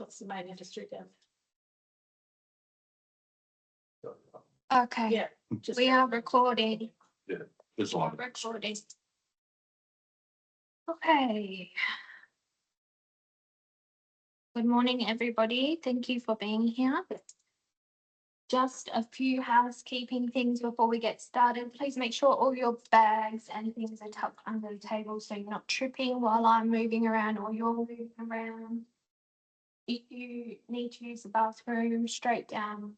What's the main industry down? Okay. Yeah. Just We are recording. There's a lot of Recording. Okay. Good morning, everybody. Thank you for being here. Just a few housekeeping things before we get started. Please make sure all your bags and things are tucked under the table so you're not tripping while I'm moving around or you're moving around. If you need to use the bathroom, straight down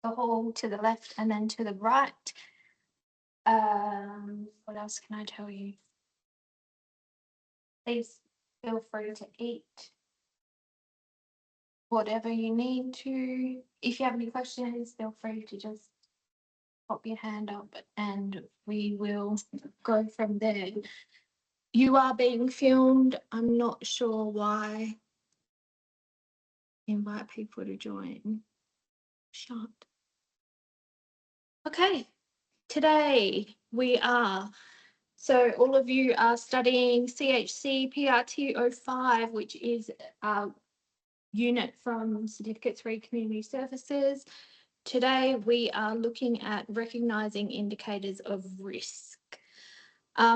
the hall to the left and then to the right. What else can I tell you? Please feel free to eat whatever you need to. If you have any questions, feel free to just pop your hand up and we will go from there. You are being filmed. I'm not sure why. Invite people to join. Shut. Okay, today we are. So all of you are studying CHC PRT05, which is a unit from Certificate 3 Community Services. Today we are looking at recognising indicators of risk.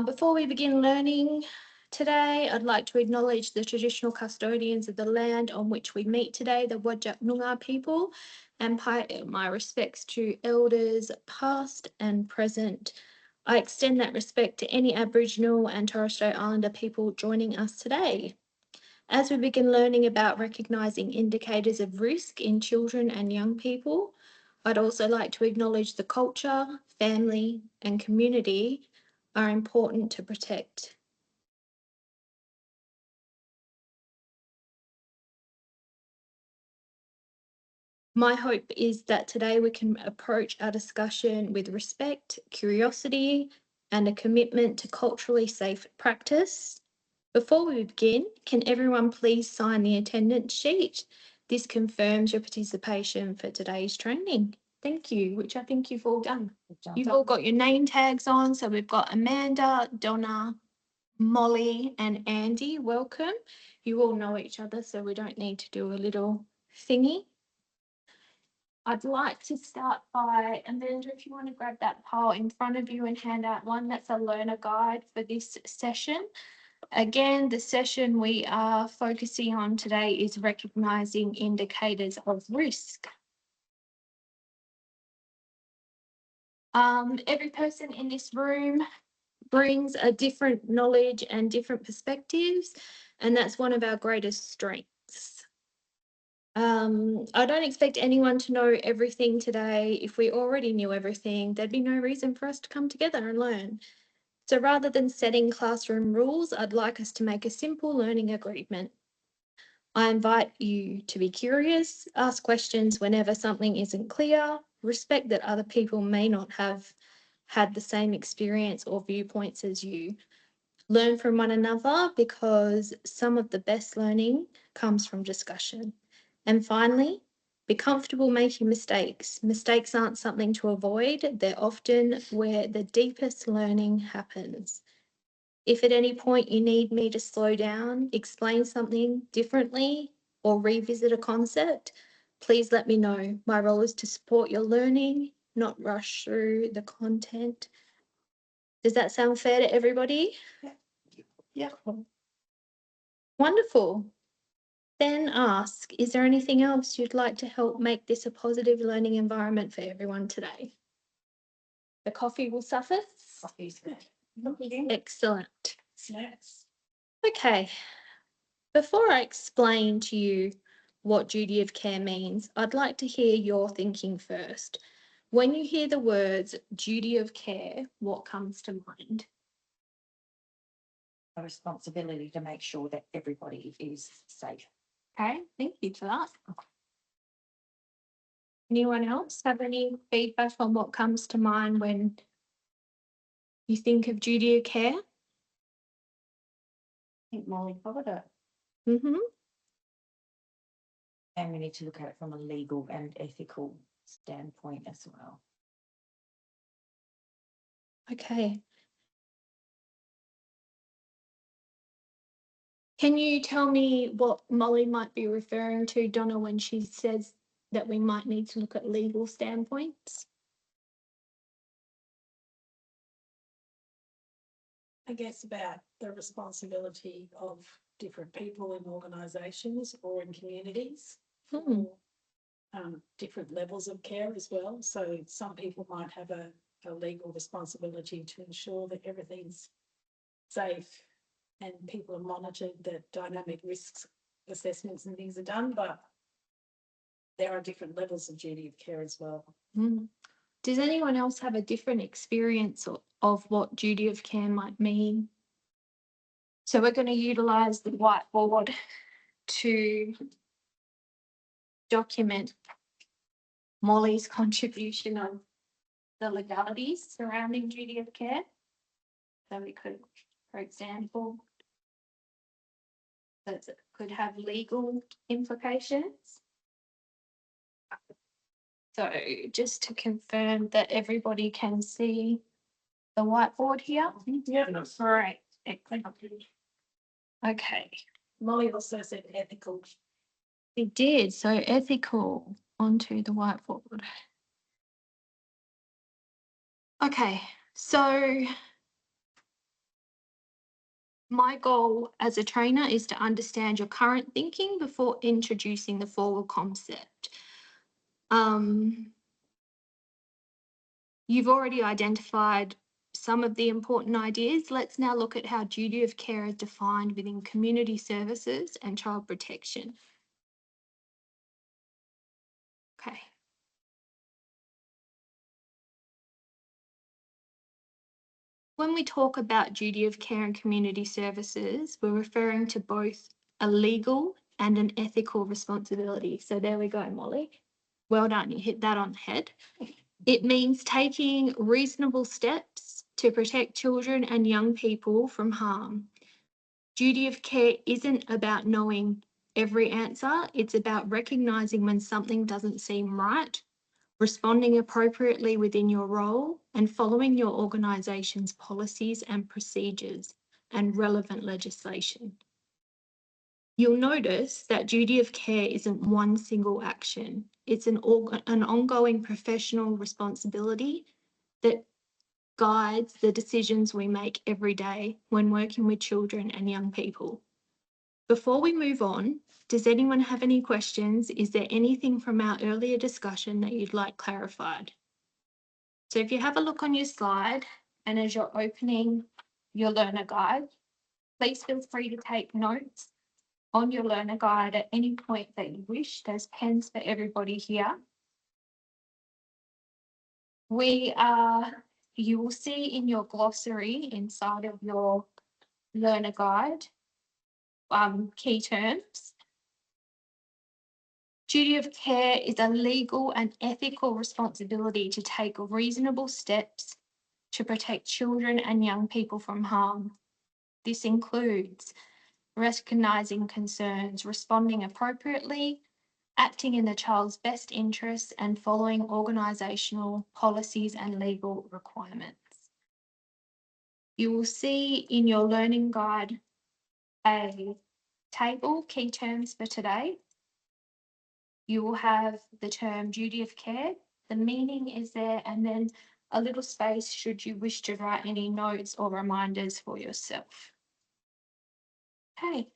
Before we begin learning today, I'd like to acknowledge the traditional custodians of the land on which we meet today, the Whadjuk Noongar people, and pay my respects to elders past and present. I extend that respect to any Aboriginal and Torres Strait Islander people joining us today. As we begin learning about recognising indicators of risk in children and young people, I'd also like to acknowledge the culture, family and community are important to protect. My hope is that today we can approach our discussion with respect, curiosity, and a commitment to culturally safe practice. Before we begin, can everyone please sign the attendance sheet? This confirms your participation for today's training. Thank you, which I think you've all done. You've all got your name tags on. So we've got Amanda, Donna, Molly and Andy. Welcome. You all know each other, so we don't need to do a little thingy. I'd like to start by, Amanda, if you want to grab that pile in front of you and hand out one, that's a learner guide for this session. Again, the session we are focusing on today is recognising indicators of risk. Every person in this room brings a different knowledge and different perspectives, and that's one of our greatest strengths. I don't expect anyone to know everything today. If we already knew everything, there'd be no reason for us to come together and learn. So rather than setting classroom rules, I'd like us to make a simple learning agreement. I invite you to be curious, ask questions whenever something isn't clear, respect that other people may not have had the same experience or viewpoints as you. Learn from one another because some of the best learning comes from discussion. And finally, be comfortable making mistakes. Mistakes aren't something to avoid. They're often where the deepest learning happens. If at any point you need me to slow down, explain something differently, or revisit a concept, please let me know. My role is to support your learning, not rush through the content. Does that sound fair to everybody? Yeah. Wonderful. Then ask, is there anything else you'd like to help make this a positive learning environment for everyone today? The coffee will suffice? Coffee's good. Excellent. Snacks. Okay. Before I explain to you what duty of care means, I'd like to hear your thinking first. When you hear the words duty of care, what comes to mind? A responsibility to make sure that everybody is safe. Okay, thank you for that. Anyone else have any feedback on what comes to mind when you think of duty of care? I think Molly covered it. Mm-hmm. And we need to look at it from a legal and ethical standpoint as well. Okay. Can you tell me what Molly might be referring to, Donna, when she says that we might need to look at legal standpoints? I guess about the responsibility of different people in organisations or in communities. Hmm. For, different levels of care as well. So some people might have a legal responsibility to ensure that everything's safe and people are monitored, that dynamic risks assessments and things are done, but there are different levels of duty of care as well. Hmm. Does anyone else have a different experience of what duty of care might mean? So we're going to utilise the whiteboard to document Molly's contribution of the legalities surrounding duty of care. So we could, for example, that could have legal implications. So just to confirm that everybody can see the whiteboard here. Yeah. Right. Okay. Molly also said ethical. It did. So ethical onto the whiteboard. Okay. So my goal as a trainer is to understand your current thinking before introducing the forward concept. You've already identified some of the important ideas. Let's now look at how duty of care is defined within community services and child protection. Okay. When we talk about duty of care and community services, we're referring to both a legal and an ethical responsibility. So there we go, Molly. Well done, you hit that on the head. It means taking reasonable steps to protect children and young people from harm. Duty of care isn't about knowing every answer, it's about recognising when something doesn't seem right, responding appropriately within your role, and following your organisation's policies and procedures and relevant legislation. You'll notice that duty of care isn't one single action. It's an ongoing professional responsibility that guides the decisions we make every day when working with children and young people. Before we move on, does anyone have any questions? Is there anything from our earlier discussion that you'd like clarified? So if you have a look on your slide and as you're opening your learner guide, please feel free to take notes on your learner guide at any point that you wish. There's pens for everybody here. You will see in your glossary inside of your learner guide, key terms. Duty of care is a legal and ethical responsibility to take reasonable steps to protect children and young people from harm. This includes recognising concerns, responding appropriately, acting in the child's best interests, and following organisational policies and legal requirements. You will see in your learning guide a table, key terms for today. You will have the term duty of care, the meaning is there, and then a little space should you wish to write any notes or reminders for yourself. Okay,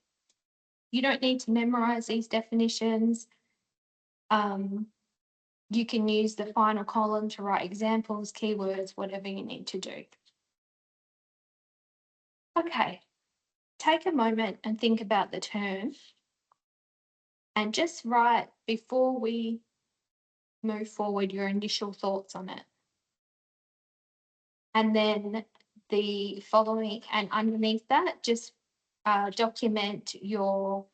you don't need to memorise these definitions. You can use the final column to write examples, keywords, whatever you need to do. Okay, take a moment and think about the term and just write, before we move forward, your initial thoughts on it. And then the following, and underneath that, just document your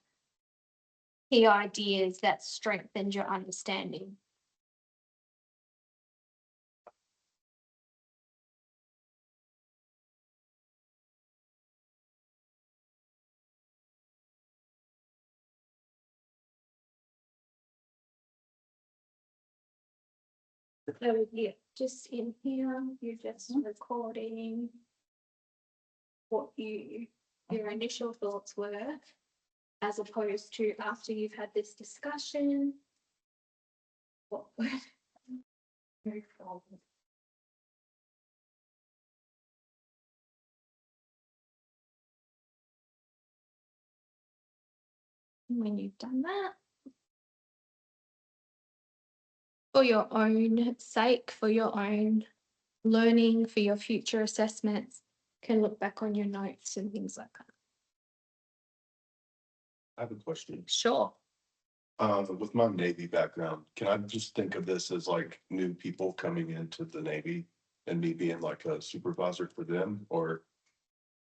key ideas that strengthened your understanding. So yeah, just in here, you're just recording what your initial thoughts were, as opposed to after you've had this discussion. What? Move forward. When you've done that, for your own sake, for your own learning, for your future assessments, can look back on your notes and things like that. I have a question. Sure. With my Navy background, can I just think of this as like new people coming into the Navy and me being like a supervisor for them, or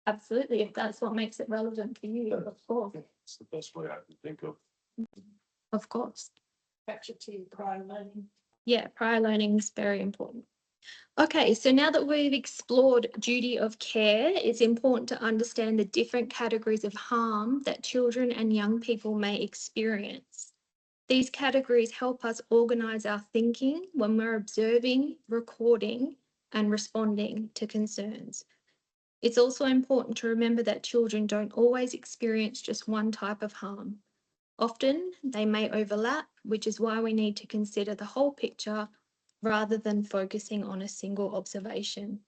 Absolutely. If that's what makes it relevant for you, of course. it's the best way I can think of? Of course. Capture to prior learning. Yeah, prior learning is very important. Okay, so now that we've explored duty of care, it's important to understand the different categories of harm that children and young people may experience. These categories help us organise our thinking when we're observing, recording, and responding to concerns. It's also important to remember that children don't always experience just one type of harm. Often they may overlap, which is why we need to consider the whole picture rather than focusing on a single observation.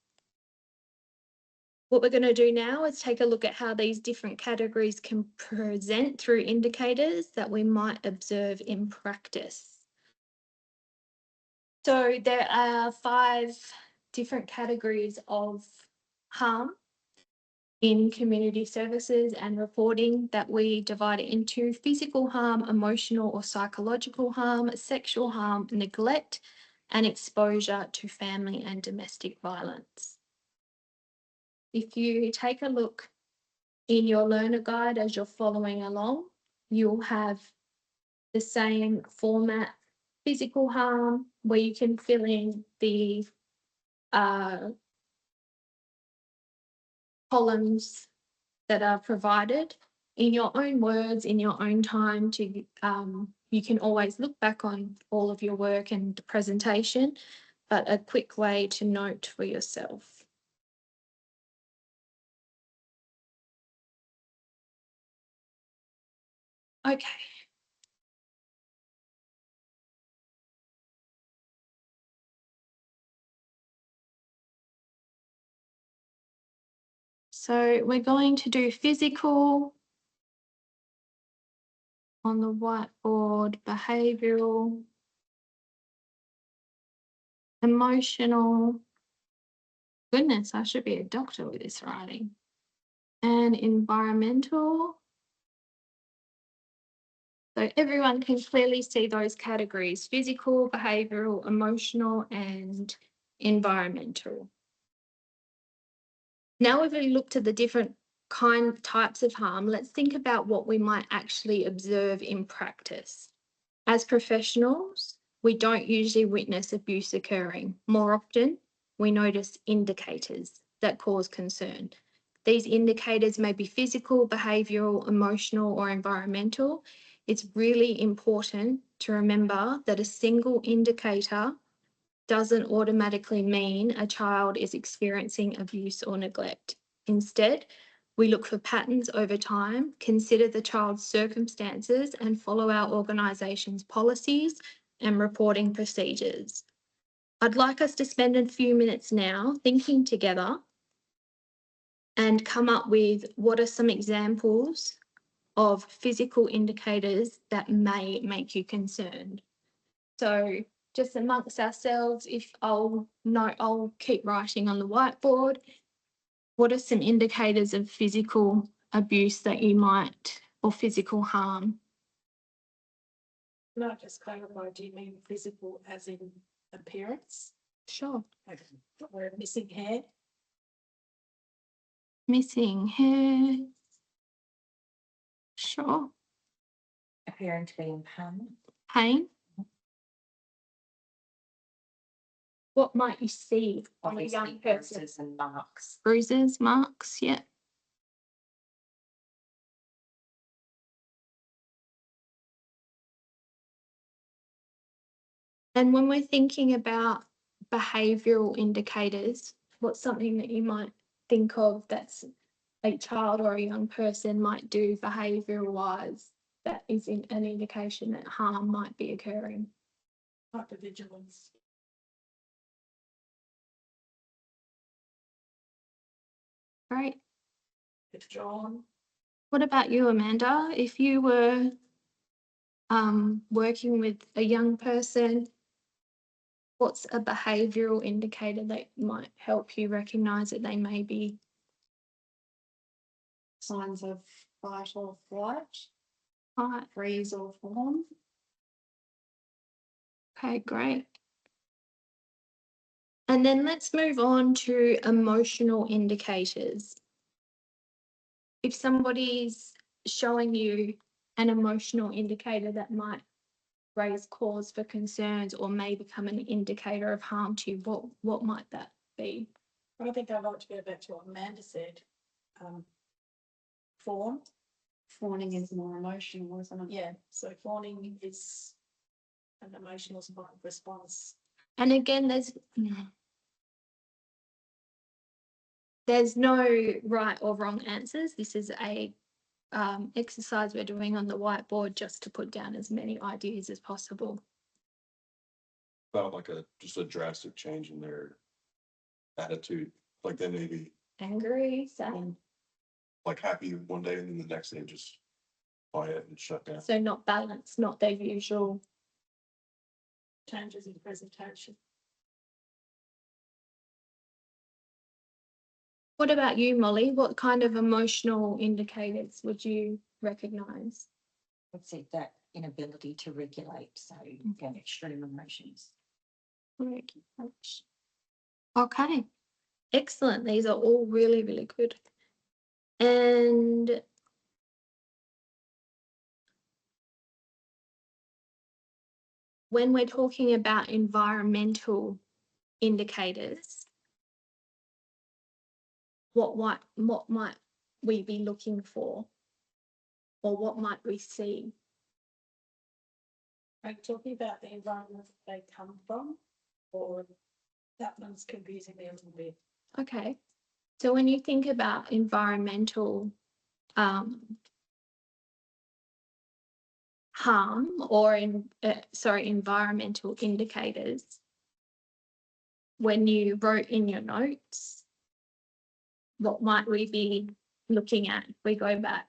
What we're going to do now is take a look at how these different categories can present through indicators that we might observe in practice. So there are 5 different categories of harm in community services and reporting that we divide it into: physical harm, emotional or psychological harm, sexual harm, neglect, and exposure to family and domestic violence. If you take a look in your learner guide as you're following along, you'll have the same format: physical harm, where you can fill in the columns that are provided in your own words, in your own time. To you can always look back on all of your work and the presentation, but a quick way to note for yourself. Okay. So we're going to do physical on the whiteboard, behavioural, emotional. Goodness, I should be a doctor with this writing. And environmental. So everyone can clearly see those categories: physical, behavioural, emotional, and environmental. Now we've looked at the different types of harm, let's think about what we might actually observe in practice. As professionals, we don't usually witness abuse occurring. More often, we notice indicators that cause concern. These indicators may be physical, behavioural, emotional, or environmental. It's really important to remember that a single indicator doesn't automatically mean a child is experiencing abuse or neglect. Instead, we look for patterns over time, consider the child's circumstances, and follow our organisation's policies and reporting procedures. I'd like us to spend a few minutes now thinking together and come up with what are some examples of physical indicators that may make you concerned. So just amongst ourselves, if I'll keep writing on the whiteboard. What are some indicators of physical abuse that you might, or physical harm? Can I just clarify, do you mean physical as in appearance? Sure. Okay. Or missing hair? Missing hair. Sure. Appearing to be in pain. Pain. What might you see on a young Obviously, person? bruises and marks. Bruises, marks, yeah. And when we're thinking about behavioural indicators, what's something that you might think of that's a child or a young person might do behavioural wise that is an indication that harm might be occurring. Hypervigilance. Right. Withdrawn. What about you, Amanda? If you were working with a young person, what's a behavioural indicator that might help you recognise that they may be? Signs of fight or flight, Right. freeze or fawn. Okay, great. And then let's move on to emotional indicators. If somebody's showing you an emotional indicator that might raise cause for concerns or may become an indicator of harm to you, what might that be? I think I'd like to go back to what Amanda said. Fawn. Fawning is more emotional, isn't it? Yeah, so fawning is an emotional response. And again, there's no right or wrong answers. This is a exercise we're doing on the whiteboard just to put down as many ideas as possible. About like just a drastic change in their attitude, like they may be Angry, sad. like happy one day and then the next day just quiet and shut down. So not balanced, not their usual. Changes in presentation. What about you, Molly? What kind of emotional indicators would you recognise? I'd say that inability to regulate, so again, extreme emotions. Okay, excellent. These are all really, really good. And when we're talking about environmental indicators, what might we be looking for? Or what might we see? Are you talking about the environment that they come from, or that one's confusing me a little bit? Okay, so when you think about environmental harm or environmental indicators, when you wrote in your notes, what might we be looking at if we go back?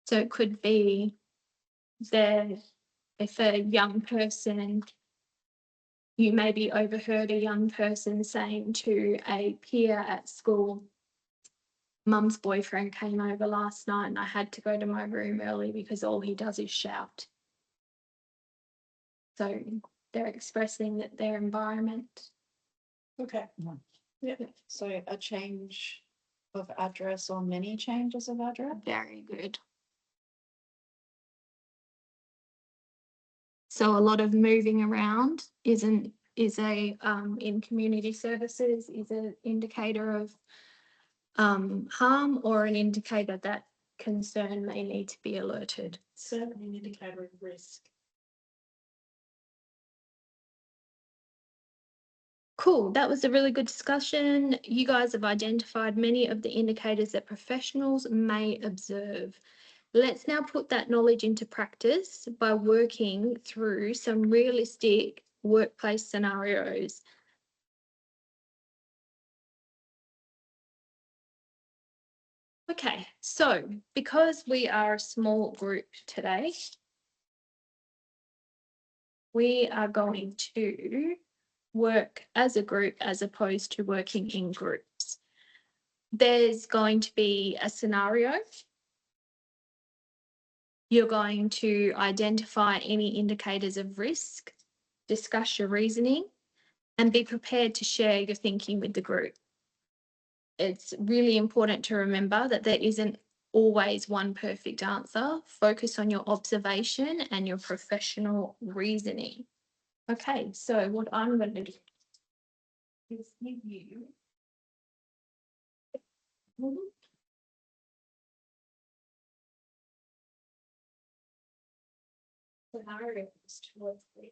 So it could be if a young person, you maybe overheard a young person saying to a peer at school, Mum's boyfriend came over last night and I had to go to my room early because all he does is shout. So they're expressing that their environment. Okay. Yeah. So a change of address or many changes of address. Very good. So a lot of moving around is a in community services is an indicator of harm or an indicator that concern may need to be alerted. Certainly an indicator of risk. Cool, that was a really good discussion. You guys have identified many of the indicators that professionals may observe. Let's now put that knowledge into practice by working through some realistic workplace scenarios. Okay, so because we are a small group today, we are going to work as a group as opposed to working in groups. There's going to be a scenario. You're going to identify any indicators of risk, discuss your reasoning, and be prepared to share your thinking with the group. It's really important to remember that there isn't always one perfect answer. Focus on your observation and your professional reasoning. Okay, so what I'm going to do is give you scenarios towards the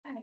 okay.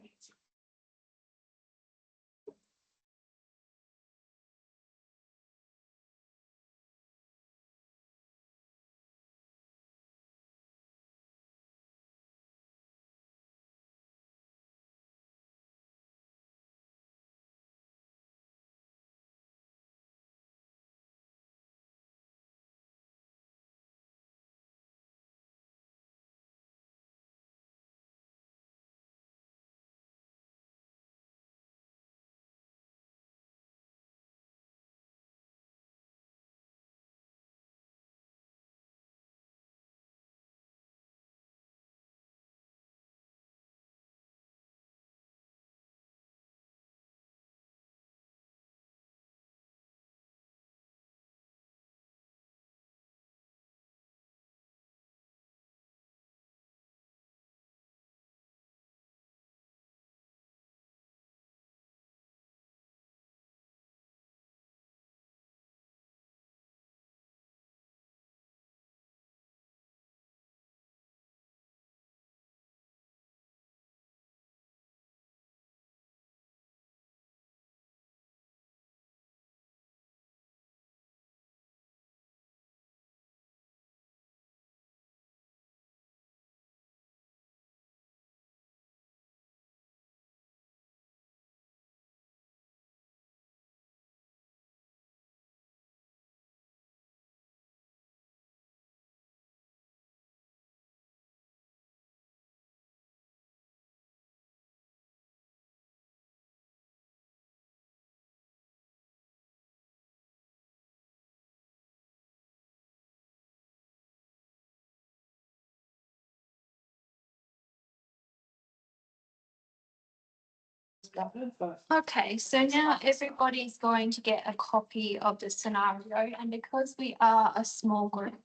Okay, so now everybody's going to get a copy of the scenario, and because we are a small group,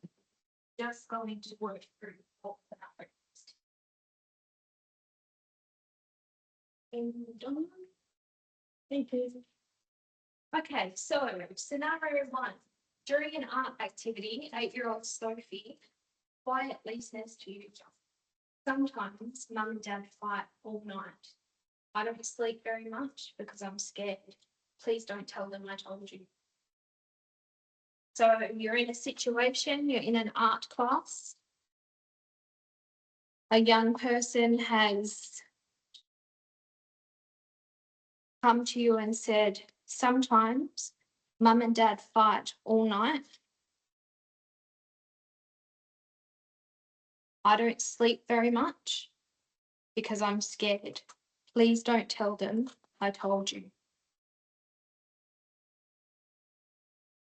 just going to work through all scenarios. And done. Thank you. Okay, so scenario one, during an art activity, 8-year-old Sophie quietly says to you, sometimes mum and dad fight all night. I don't sleep very much because I'm scared. Please don't tell them I told you. So you're in a situation, you're in an art class. A young person has come to you and said, sometimes mum and dad fight all night. I don't sleep very much because I'm scared. Please don't tell them I told you.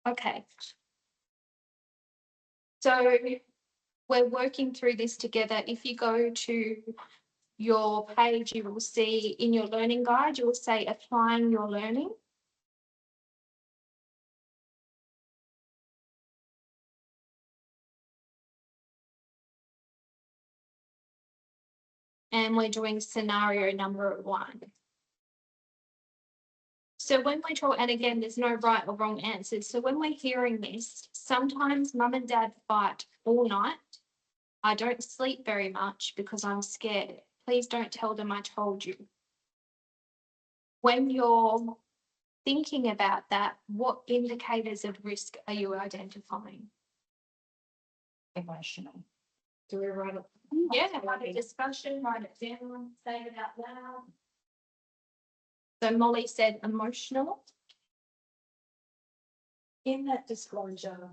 Okay. So we're working through this together. If you go to your page, you will see in your learning guide, you will say applying your learning. And we're doing scenario number 1. So when we're talking, and again, there's no right or wrong answers. So when we're hearing this, sometimes mum and dad fight all night. I don't sleep very much because I'm scared. Please don't tell them I told you. When you're thinking about that, what indicators of risk are you identifying? Emotional. Do we write it? Yeah, have a discussion, write it down, say it out loud. So Molly said emotional. In that disclosure,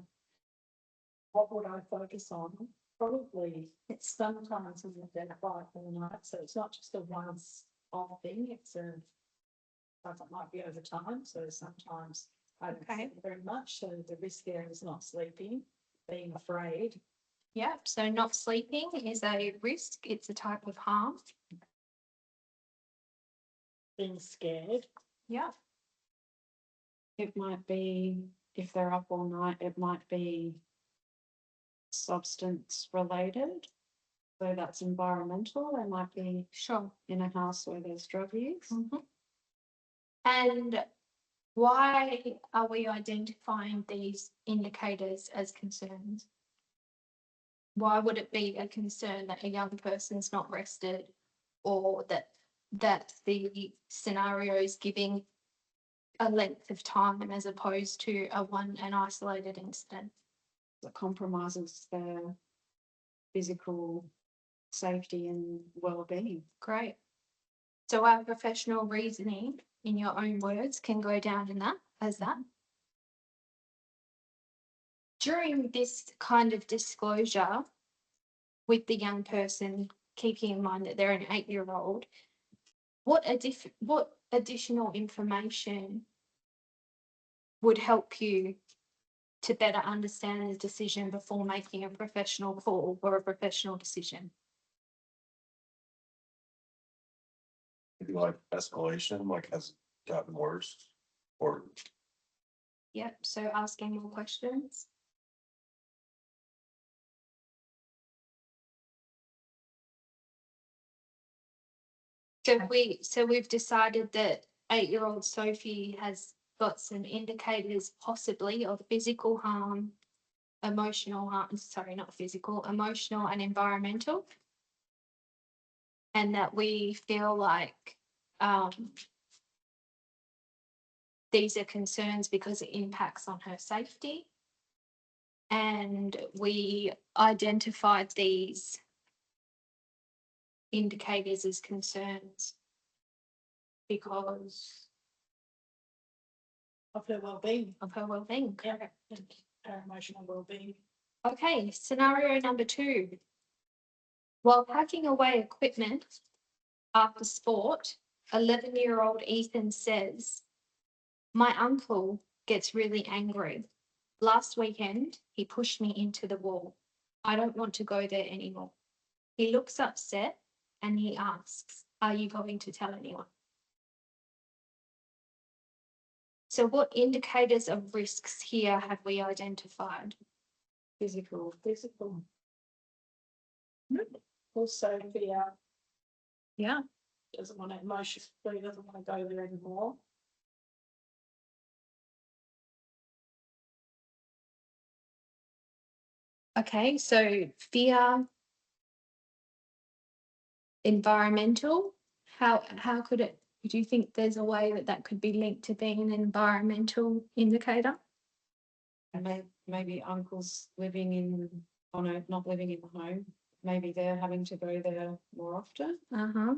what would I focus on? Probably it's sometimes we identify all night, so it's not just a once-off thing, it's a, it might be over time, so sometimes I don't Okay. sleep very much, so the risk there is not sleeping, being afraid. Yeah, so not sleeping is a risk. It's a type of harm. Being scared. Yeah. It might be if they're up all night, it might be substance related. So that's environmental. They might be Sure. in a house where there's drug use. Mhm. And why are we identifying these indicators as concerns? Why would it be a concern that a young person's not rested, or that the scenario is giving a length of time as opposed to an isolated incident? That compromises their physical safety and well-being. Great. So our professional reasoning, in your own words, can go down in that as that. During this kind of disclosure with the young person, keeping in mind that they're an 8-year-old, what additional information would help you to better understand the decision before making a professional call or a professional decision? Maybe like escalation, like has gotten worse, or Yep, so asking more questions. So we've decided that 8-year-old Sophie has got some indicators possibly of physical harm, emotional harm, sorry, not physical, emotional and environmental. And that we feel like these are concerns because it impacts on her safety. And we identified these indicators as concerns because Of her well-being, of her well-being. yeah, and her emotional well-being. Okay, scenario number 2. While packing away equipment after sport, 11-year-old Ethan says, "My uncle gets really angry. Last weekend, he pushed me into the wall. I don't want to go there anymore. He looks upset and he asks, 'Are you going to tell anyone?'" So what indicators of risks here have we identified? Physical. Also fear, Yeah. doesn't want to emotionally, doesn't want to go there anymore. Okay, so fear, environmental, how could it, do you think there's a way that that could be linked to being an environmental indicator? And maybe uncles living in, not living in the home. Maybe they're having to go there more often. Uh-huh.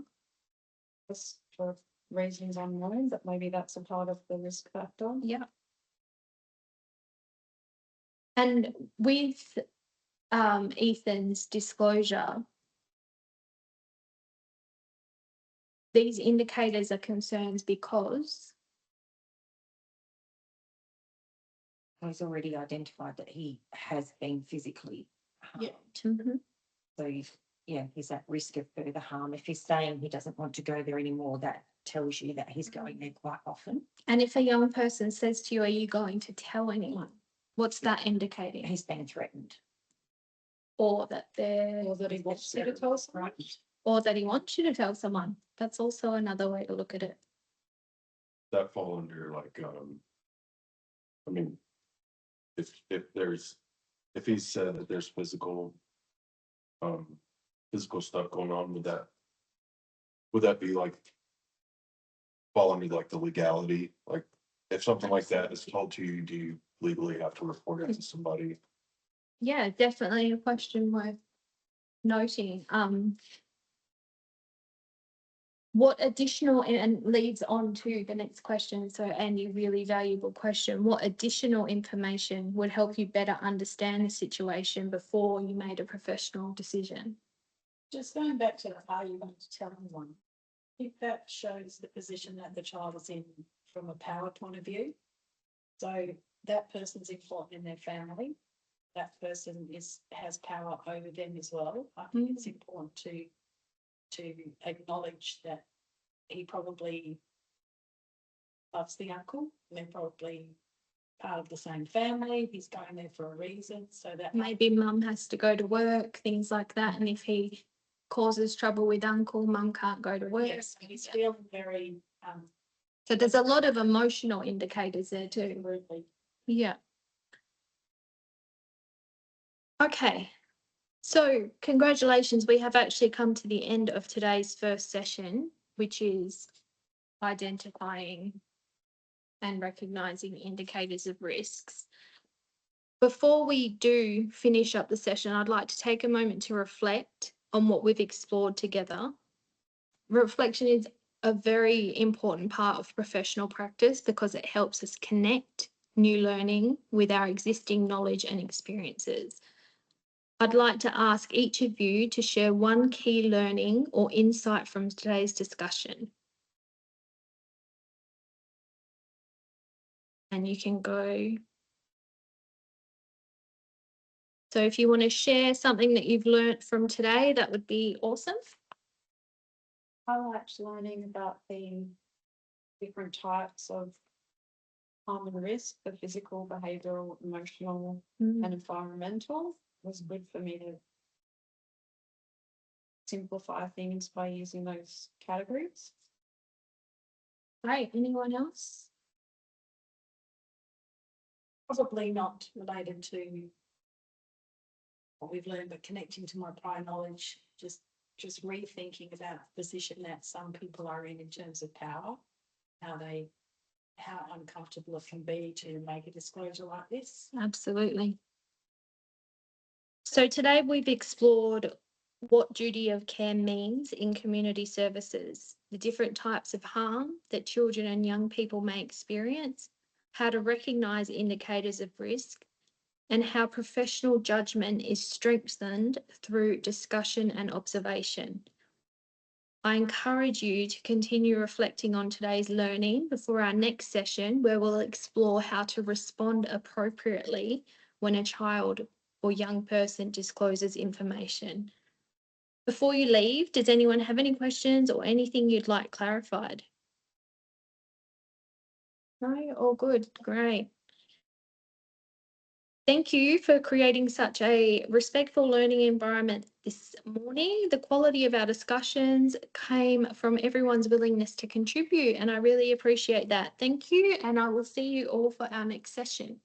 Just for reasons unknown, but maybe that's a part of the risk factor. Yeah. And with Ethan's disclosure, these indicators are concerns because He's already identified that he has been physically harmed. Mhm. So, yeah, he's at risk of further harm. If he's saying he doesn't want to go there anymore, that tells you that he's going there quite often. And if a young person says to you, "Are you going to tell anyone?" What's that indicating? He's been threatened. Or that they're, Or that he wants you to tell someone. or that he wants you to tell someone. That's also another way to look at it. that fall under like, I mean, if he said that there's physical stuff going on, would that be like fall under like the legality? Like, if something like that is told to you, do you legally have to report it to somebody? Yeah, definitely a question worth noting. What additional, and leads on to the next question. So Andy, really valuable question. What additional information would help you better understand the situation before you made a professional decision? Just going back to, are you going to tell anyone? I think that shows the position that the child is in from a power point of view. So that person's important in their family. That person has power over them as well. I think it's important to acknowledge that he probably loves the uncle, and they're probably part of the same family, he's going there for a reason, so that might Maybe mum has to go to work, things like that. And if he causes trouble with uncle, mum can't go to work. yes, he's feeling very, So there's a lot of emotional indicators there too. rudely. Yeah. Okay. So congratulations, we have actually come to the end of today's first session, which is identifying and recognizing indicators of risks. Before we do finish up the session, I'd like to take a moment to reflect on what we've explored together. Reflection is a very important part of professional practice because it helps us connect new learning with our existing knowledge and experiences. I'd like to ask each of you to share one key learning or insight from today's discussion. And you can go. So if you want to share something that you've learnt from today, that would be awesome. I liked learning about the different types of harm and risk, the physical, behavioural, emotional and environmental was good for me to simplify things by using those categories. Great. Anyone else? Probably not related to what we've learned, but connecting to my prior knowledge, just rethinking about the position that some people are in terms of power, how uncomfortable it can be to make a disclosure like this. Absolutely. So today we've explored what duty of care means in community services, the different types of harm that children and young people may experience, how to recognise indicators of risk, and how professional judgment is strengthened through discussion and observation. I encourage you to continue reflecting on today's learning before our next session, where we'll explore how to respond appropriately when a child or young person discloses information. Before you leave, does anyone have any questions or anything you'd like clarified? No, all good, great. Thank you for creating such a respectful learning environment this morning. The quality of our discussions came from everyone's willingness to contribute, and I really appreciate that. Thank you, and I will see you all for our next session.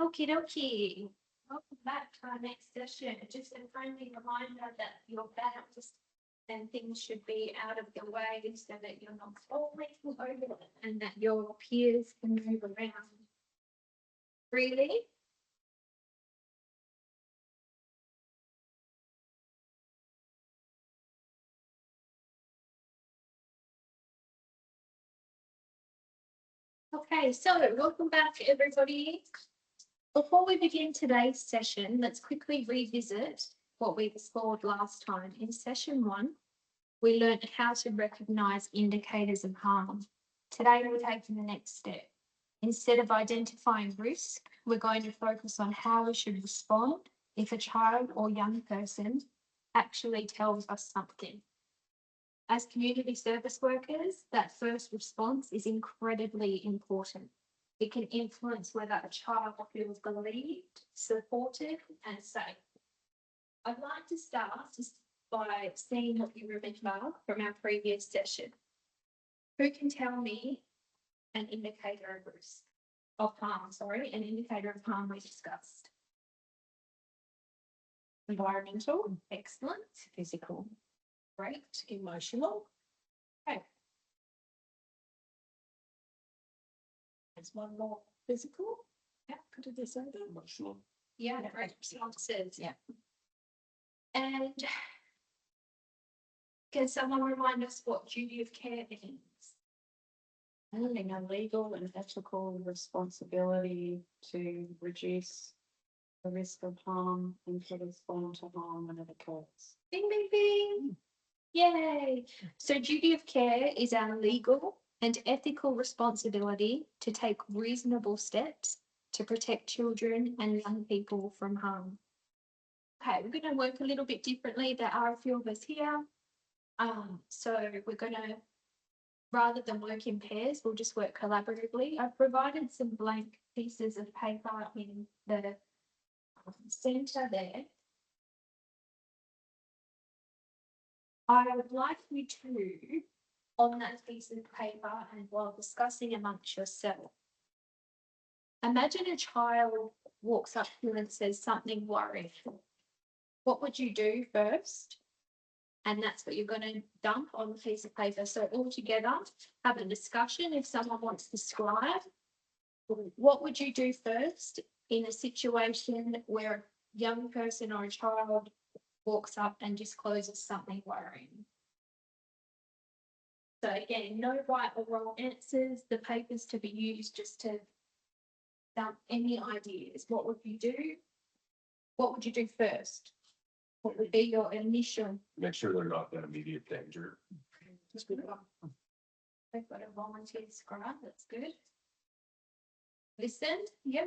Okie dokie. Welcome back to our next session. Just a friendly reminder that your bags and things should be out of the way so that you're not falling over and that your peers can move around freely. Okay, so welcome back everybody. Before we begin today's session, let's quickly revisit what we explored last time. In session 1, we learned how to recognise indicators of harm. Today, we're taking the next step. Instead of identifying risk, we're going to focus on how we should respond if a child or young person actually tells us something. As community service workers, that first response is incredibly important. It can influence whether a child feels believed, supported, and safe. I'd like to start just by seeing what you remember from our previous session. Who can tell me an indicator of risk, of harm, an indicator of harm we discussed? Environmental, excellent. Physical, great. Emotional. Okay. There's one more. Physical. Yeah, could I just say that? Emotional. Yeah, Yeah. great responses. Yeah. And can someone remind us what duty of care means? Having a legal and ethical responsibility to reduce the risk of harm and to respond to harm when it occurs. Bing, bing, bing. Yay. So duty of care is our legal and ethical responsibility to take reasonable steps to protect children and young people from harm. Okay, we're going to work a little bit differently. There are a few of us here. So we're going to, rather than work in pairs, we'll just work collaboratively. I've provided some blank pieces of paper in the centre there. I would like you to, on that piece of paper and while discussing amongst yourself, imagine a child walks up to you and says something worrying. What would you do first? And that's what you're going to dump on the piece of paper. So all together, have a discussion. If someone wants to scribe, what would you do first in a situation where a young person or a child walks up and discloses something worrying? So again, no right or wrong answers. The paper's to be used just to dump any ideas. What would you do? What would you do first? What would be your initial? Make sure they're not in immediate danger. They've got a volunteer scribe, that's good. Listen, yeah.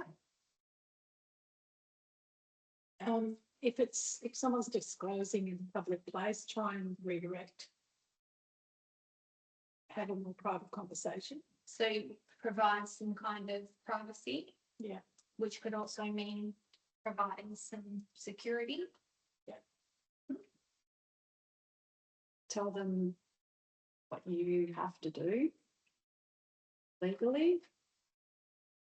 If someone's disclosing in a public place, try and redirect. Have a more private conversation. So provide some kind of privacy. Yeah. Which could also mean providing some security. Tell them what you have to do legally.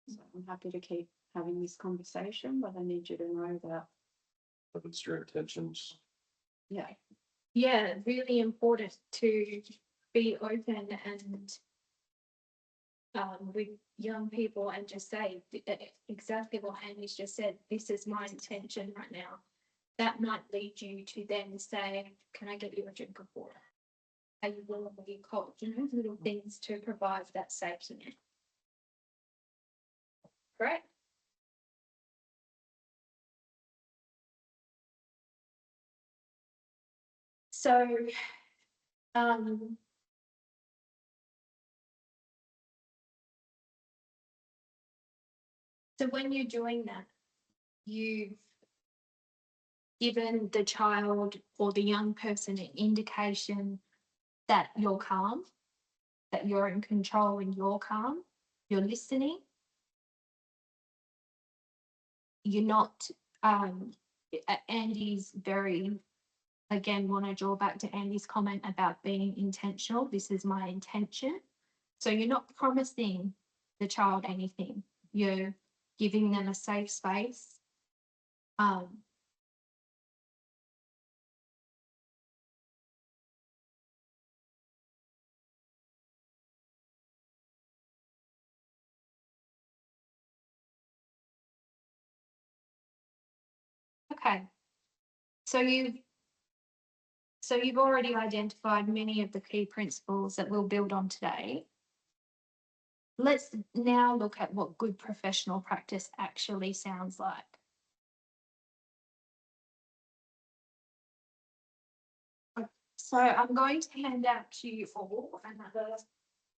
So I'm happy to keep having this conversation, but I need you to know that, If it's your intentions. yeah, Yeah, really important to be open and with young people and just say exactly what Amy's just said. This is my intention right now. That might lead you to then say, can I get you a drink of water? Are you willing to be cold? You know, little things to provide that safety net. Correct? So, so when you're doing that, you've given the child or the young person an indication that you're calm, that you're in control and you're calm, you're listening. You're not, Andy's very, again, want to draw back to Andy's comment about being intentional. This is my intention. So you're not promising the child anything. You're giving them a safe space. Okay. So you've already identified many of the key principles that we'll build on today. Let's now look at what good professional practice actually sounds like. So I'm going to hand out to you all another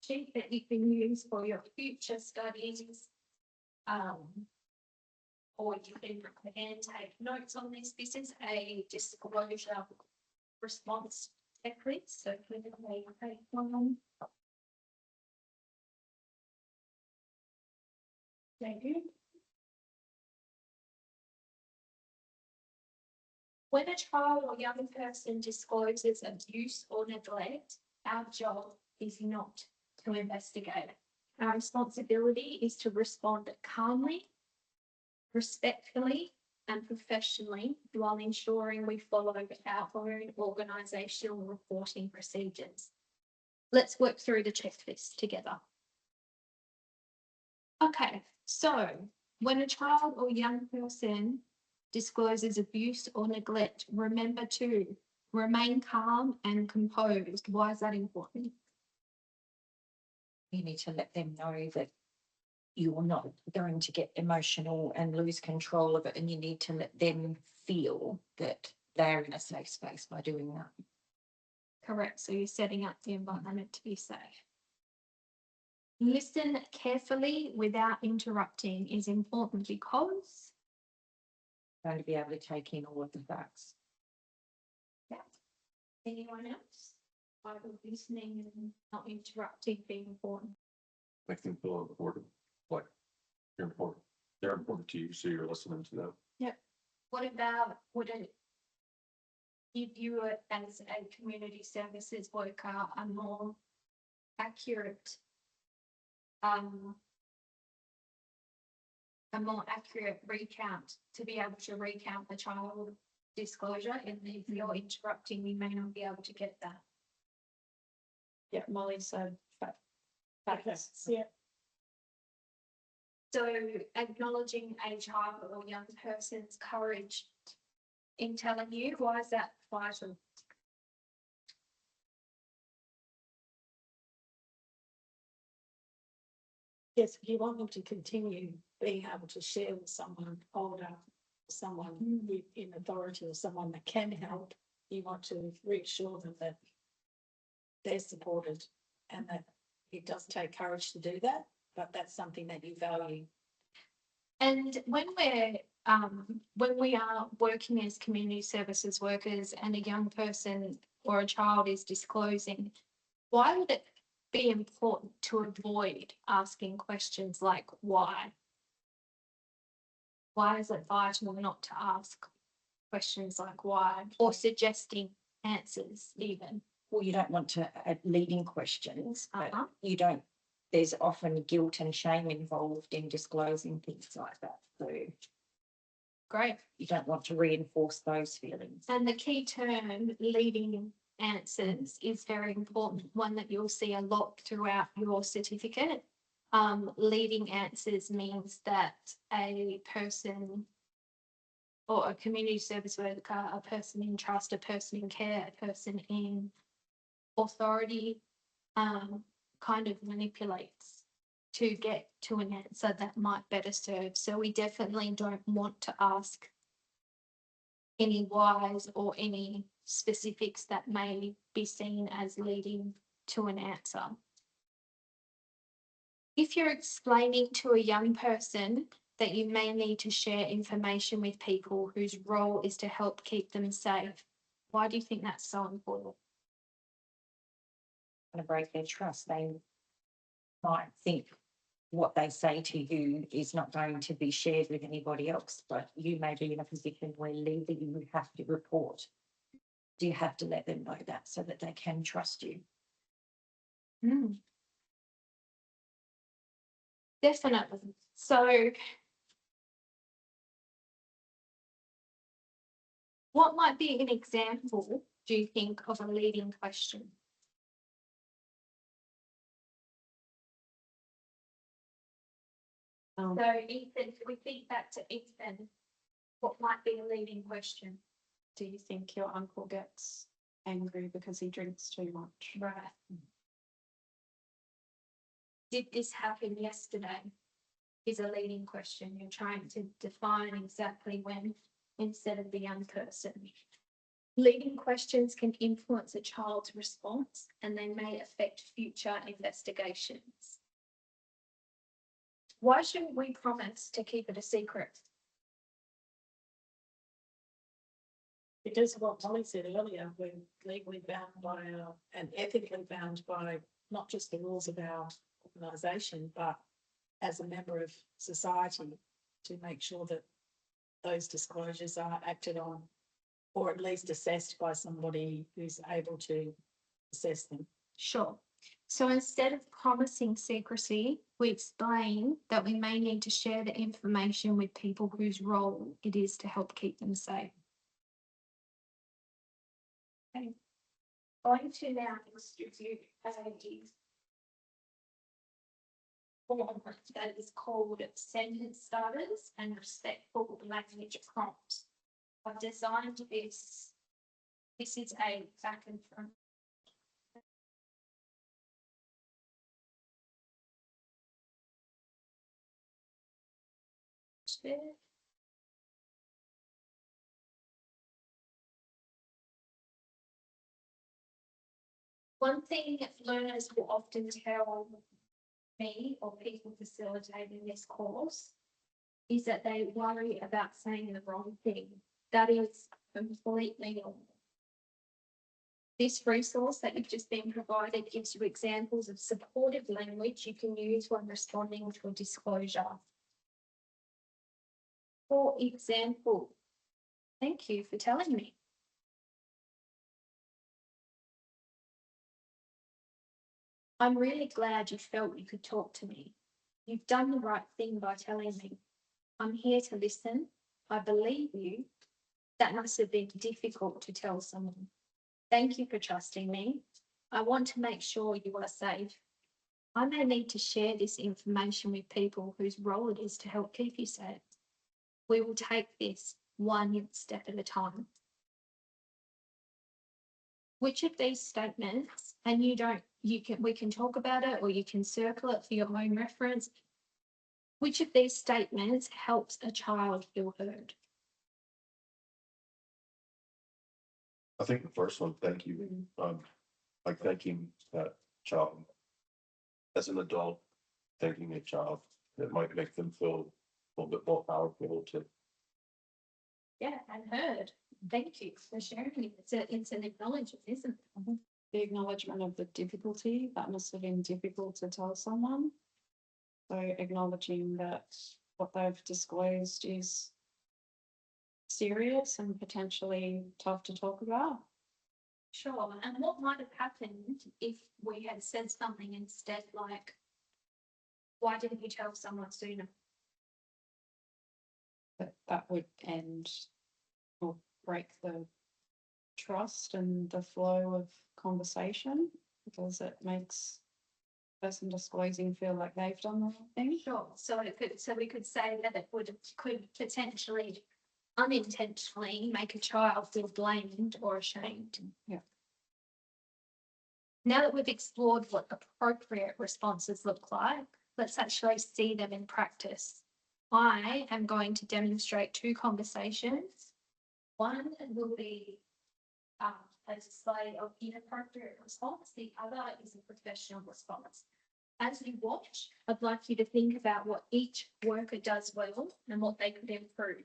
sheet that you can use for your future studies. Or you can and take notes on this. This is a disclosure response checklist. So click on take one. Thank you. When a child or young person discloses abuse or neglect, our job is not to investigate. Our responsibility is to respond calmly, respectfully, and professionally while ensuring we follow our own organisational reporting procedures. Let's work through the checklist together. Okay, so when a child or young person discloses abuse or neglect, remember to remain calm and composed. Why is that important? You need to let them know that you're not going to get emotional and lose control of it, and you need to let them feel that they're in a safe space by doing that. Correct. So you're setting up the environment to be safe. Listen carefully without interrupting is important because Going to be able to take in all of the facts. anyone else? Why would listening and not interrupting be important? Make them feel important, like you're important. They're important to you, so you're listening to them. What about, would it give you as a community services worker a more accurate recount to be able to recount the child disclosure? And if you're interrupting, you may not be able to get that. Yeah, Molly said facts. Yeah. So acknowledging a child or young person's courage in telling you, why is that vital? Yes, if you want them to continue being able to share with someone older, someone in authority or someone that can help, you want to reassure them that they're supported and that it does take courage to do that, but that's something that you value. And when we are working as community services workers and a young person or a child is disclosing, why would it be important to avoid asking questions like why? Why is it vital not to ask questions like why, or suggesting answers even? Well, you don't want to add leading questions, but Uh-huh. you don't, there's often guilt and shame involved in disclosing things like that. So Great. you don't want to reinforce those feelings. And the key term, leading answers, is very important, one that you'll see a lot throughout your certificate. Leading answers means that a person or a community service worker, a person in trust, a person in care, a person in authority, kind of manipulates to get to an answer that might better serve. So we definitely don't want to ask any whys or any specifics that may be seen as leading to an answer. If you're explaining to a young person that you may need to share information with people whose role is to help keep them safe, why do you think that's so important? To break their trust, they might think what they say to you is not going to be shared with anybody else, but you may be in a position where legally you have to report. Do you have to let them know that so that they can trust you? Definitely. So What might be an example, do you think, of a leading question? Um, So Ethan, if we think back to Ethan, what might be a leading question? do you think your uncle gets angry because he drinks too much? Right. Did this happen yesterday? Is a leading question. You're trying to define exactly when instead of the young person. Leading questions can influence a child's response and they may affect future investigations. Why shouldn't we promise to keep it a secret? Because of what Molly said earlier, we're legally bound by our, and ethically bound by not just the rules of our organisation, but as a member of society to make sure that those disclosures are acted on or at least assessed by somebody who's able to assess them. Sure. So instead of promising secrecy, we explain that we may need to share the information with people whose role it is to help keep them safe. Okay. Going to now distribute a form that is called sentence starters and respectful language prompts. I've designed this. This is a back and front. There. One thing learners will often tell me or people facilitating this course is that they worry about saying the wrong thing. That is completely normal. This resource that you've just been provided gives you examples of supportive language you can use when responding to a disclosure. For example, thank you for telling me. I'm really glad you felt you could talk to me. You've done the right thing by telling me. I'm here to listen. I believe you. That must have been difficult to tell someone. Thank you for trusting me. I want to make sure you are safe. I may need to share this information with people whose role it is to help keep you safe. We will take this one step at a time. Which of these statements, and we can talk about it or you can circle it for your own reference. Which of these statements helps a child feel heard? I think the first one, thank you, like thanking that child. As an adult, thanking a child, it might make them feel a little bit more powerful to. Yeah, and heard. Thank you for sharing. It's an acknowledgement, isn't it? The acknowledgement of the difficulty, that must have been difficult to tell someone. So acknowledging that what they've disclosed is serious and potentially tough to talk about. Sure. And what might have happened if we had said something instead, like, why didn't you tell someone sooner? That would end or break the trust and the flow of conversation because it makes the person disclosing feel like they've done the wrong thing. Sure. So we could say that it could potentially unintentionally make a child feel blamed or ashamed. Yeah. Now that we've explored what appropriate responses look like, let's actually see them in practice. I am going to demonstrate two conversations. One will be a display of inappropriate response. The other is a professional response. As you watch, I'd like you to think about what each worker does well and what they could improve.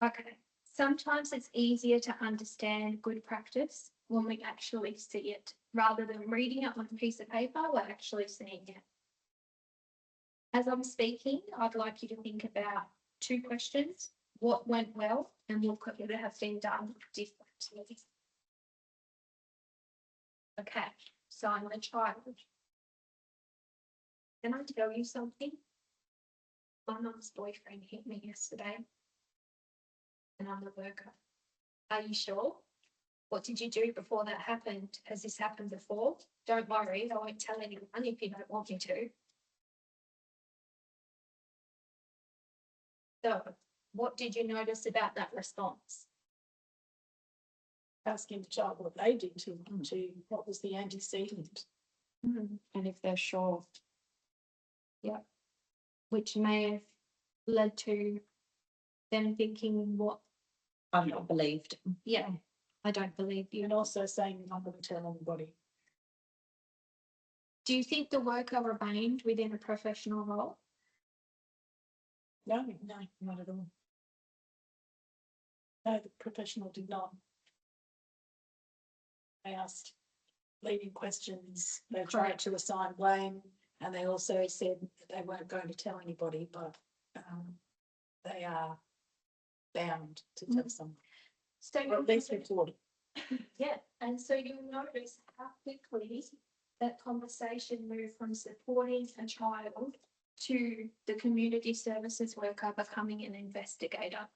Okay, sometimes it's easier to understand good practice when we actually see it. Rather than reading it on a piece of paper, we're actually seeing it. As I'm speaking, I'd like you to think about two questions. What went well and what could have been done differently? Okay, so I'm the child. Can I tell you something? My mum's boyfriend hit me yesterday. And I'm a worker. Are you sure? What did you do before that happened? Has this happened before? Don't worry, I won't tell anyone if you don't want me to. So, what did you notice about that response? Asking the child what they did to what was the antecedent. And if they're sure. Which may have led to them thinking, what, I'm not believed. yeah, I don't believe you. And also saying, I'm not going to tell anybody. Do you think the worker remained within a professional role? No, not at all. No, the professional did not. They asked leading questions, they tried to assign blame, and they also said that they weren't going to tell anybody, but they are bound to tell someone, So or at least report it. yeah, and so you'll notice how quickly that conversation moved from supporting a child to the community services worker becoming an investigator,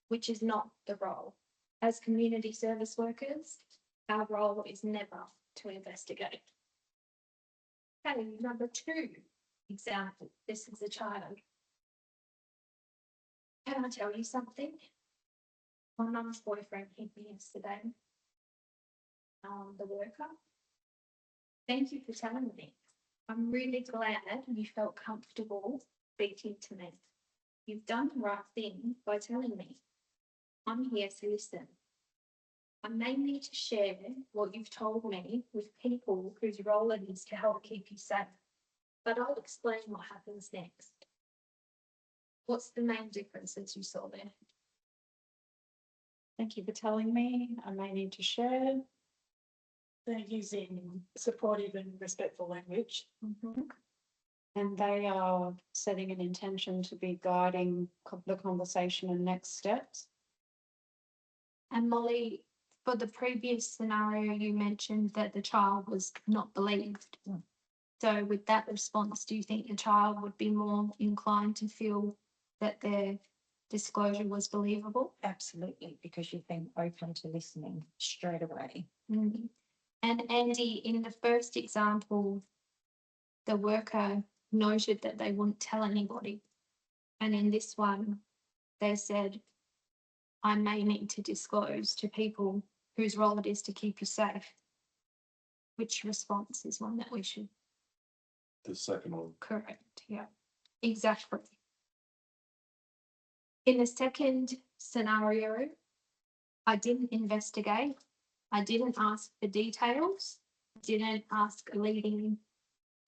which is not the role. As community service workers, our role is never to investigate. Okay, number 2 example, this is a child. Can I tell you something? My mum's boyfriend hit me yesterday. The worker. Thank you for telling me. I'm really glad you felt comfortable speaking to me. You've done the right thing by telling me. I'm here to listen. I may need to share what you've told me with people whose role it is to help keep you safe, but I'll explain what happens next. What's the main differences you saw there? Thank you for telling me. I may need to share. They're using supportive and respectful language. And they are setting an intention to be guiding the conversation and next steps. And Molly, for the previous scenario, you mentioned that the child was not believed. So with that response, do you think the child would be more inclined to feel that their disclosure was believable? Absolutely, because you've been open to listening straight away. And Andy, in the first example, the worker noted that they wouldn't tell anybody. And in this one, they said, I may need to disclose to people whose role it is to keep you safe. Which response is one that we should The second one. correct? Yeah, exactly. In the second scenario, I didn't investigate. I didn't ask for details.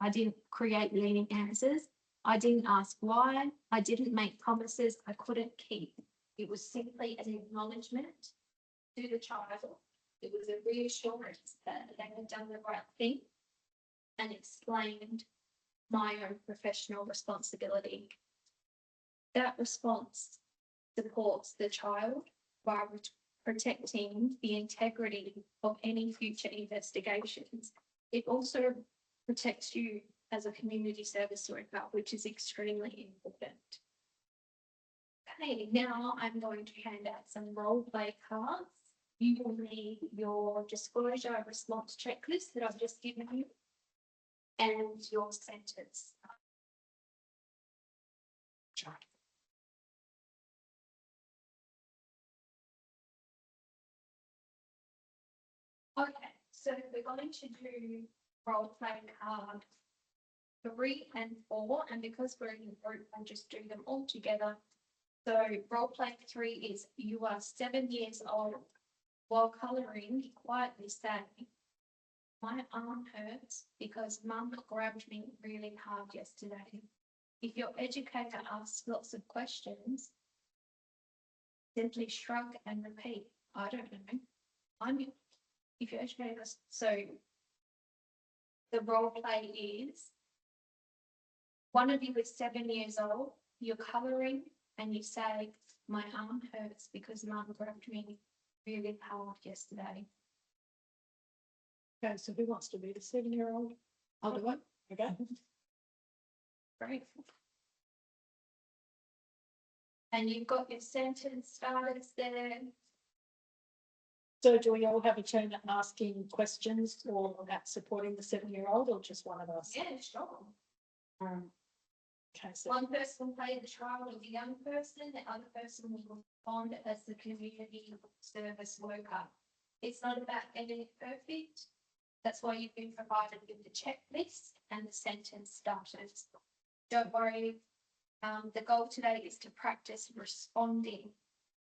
I didn't create leading answers. I didn't ask why. I didn't make promises I couldn't keep. It was simply an acknowledgement to the child. It was a reassurance that they had done the right thing and explained my own professional responsibility. That response supports the child by protecting the integrity of any future investigations. It also protects you as a community service worker, which is extremely important. Okay, now I'm going to hand out some role play cards. You will need your disclosure response checklist that I've just given you and your sentence. Okay, so we're going to do role play card 3 and 4, and because we're in a group, I'll just do them all together. So role play 3 is you are 7 years old. While colouring, you quietly say, my arm hurts because mum grabbed me really hard yesterday. If your educator asks lots of questions, simply shrug and repeat, I don't know. If your educator, so the role play is one of you is 7 years old, you're colouring and you say, my arm hurts because mum grabbed me really hard yesterday. Okay, so who wants to be the 7-year-old? I'll do it. Okay. Great. And you've got your sentence starters there. So do we all have a turn at asking questions or at supporting the 7-year-old, or just one of us? Yeah, sure. Okay, so One person will play the child or the young person, the other person will respond as the community service worker. It's not about getting it perfect. That's why you've been provided with the checklist and the sentence starters. Don't worry. The goal today is to practice responding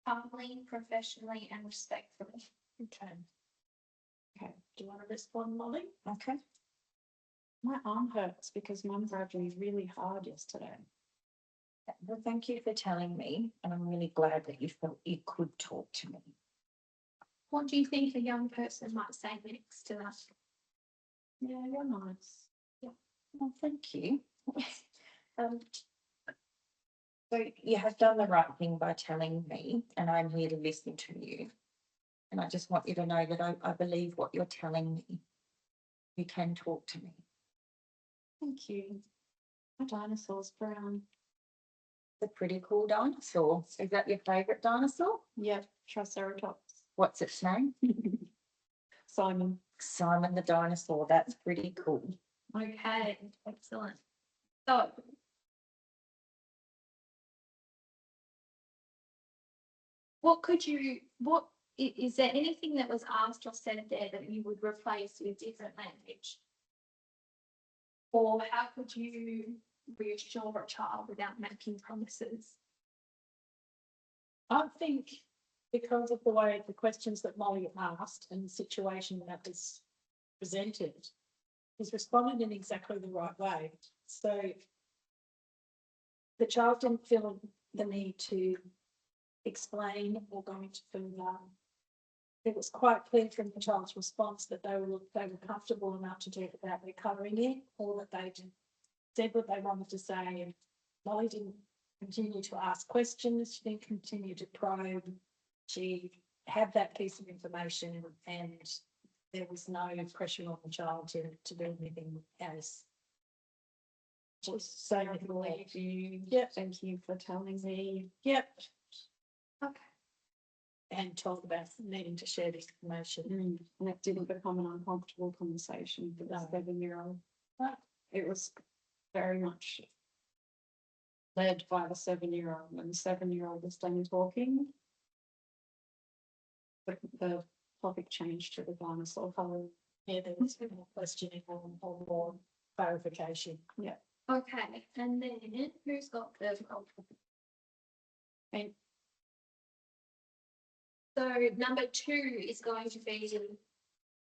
calmly, professionally, and respectfully. okay. Okay, do you want to respond, Molly? Okay. My arm hurts because mum grabbed me really hard yesterday. Well, thank you for telling me, and I'm really glad that you felt you could talk to me. What do you think a young person might say next to that? Yeah, you're nice. Well, thank you. So you have done the right thing by telling me, and I'm here to listen to you. And I just want you to know that I believe what you're telling me. You can talk to me. Thank you. My dinosaur's brown. It's a pretty cool dinosaur. Is that your favourite dinosaur? Yep, Triceratops. What's its name? Simon. Simon the dinosaur. That's pretty cool. Okay, excellent. So, is there anything that was asked or said there that you would replace with different language? Or how could you reassure a child without making promises? I think because of the way the questions that Molly asked and the situation that was presented, he's responded in exactly the right way. So the child didn't feel the need to explain or go into further. It was quite clear from the child's response that they were comfortable enough to talk about their colouring in, or that they said what they wanted to say. And Molly didn't continue to ask questions. She didn't continue to probe. She had that piece of information, and there was no pressure on the child to do anything else. Just so I believe you. Yep. Thank you for telling me. Yep. Okay. And told about needing to share this information. And it didn't become an uncomfortable conversation for the No. 7-year-old. Right. It was very much led by the 7-year-old. When the 7-year-old was done talking, the topic changed to the dinosaur colour. Yeah, there was more questioning or more clarification. Okay, and then who's got the And So number 2 is going to be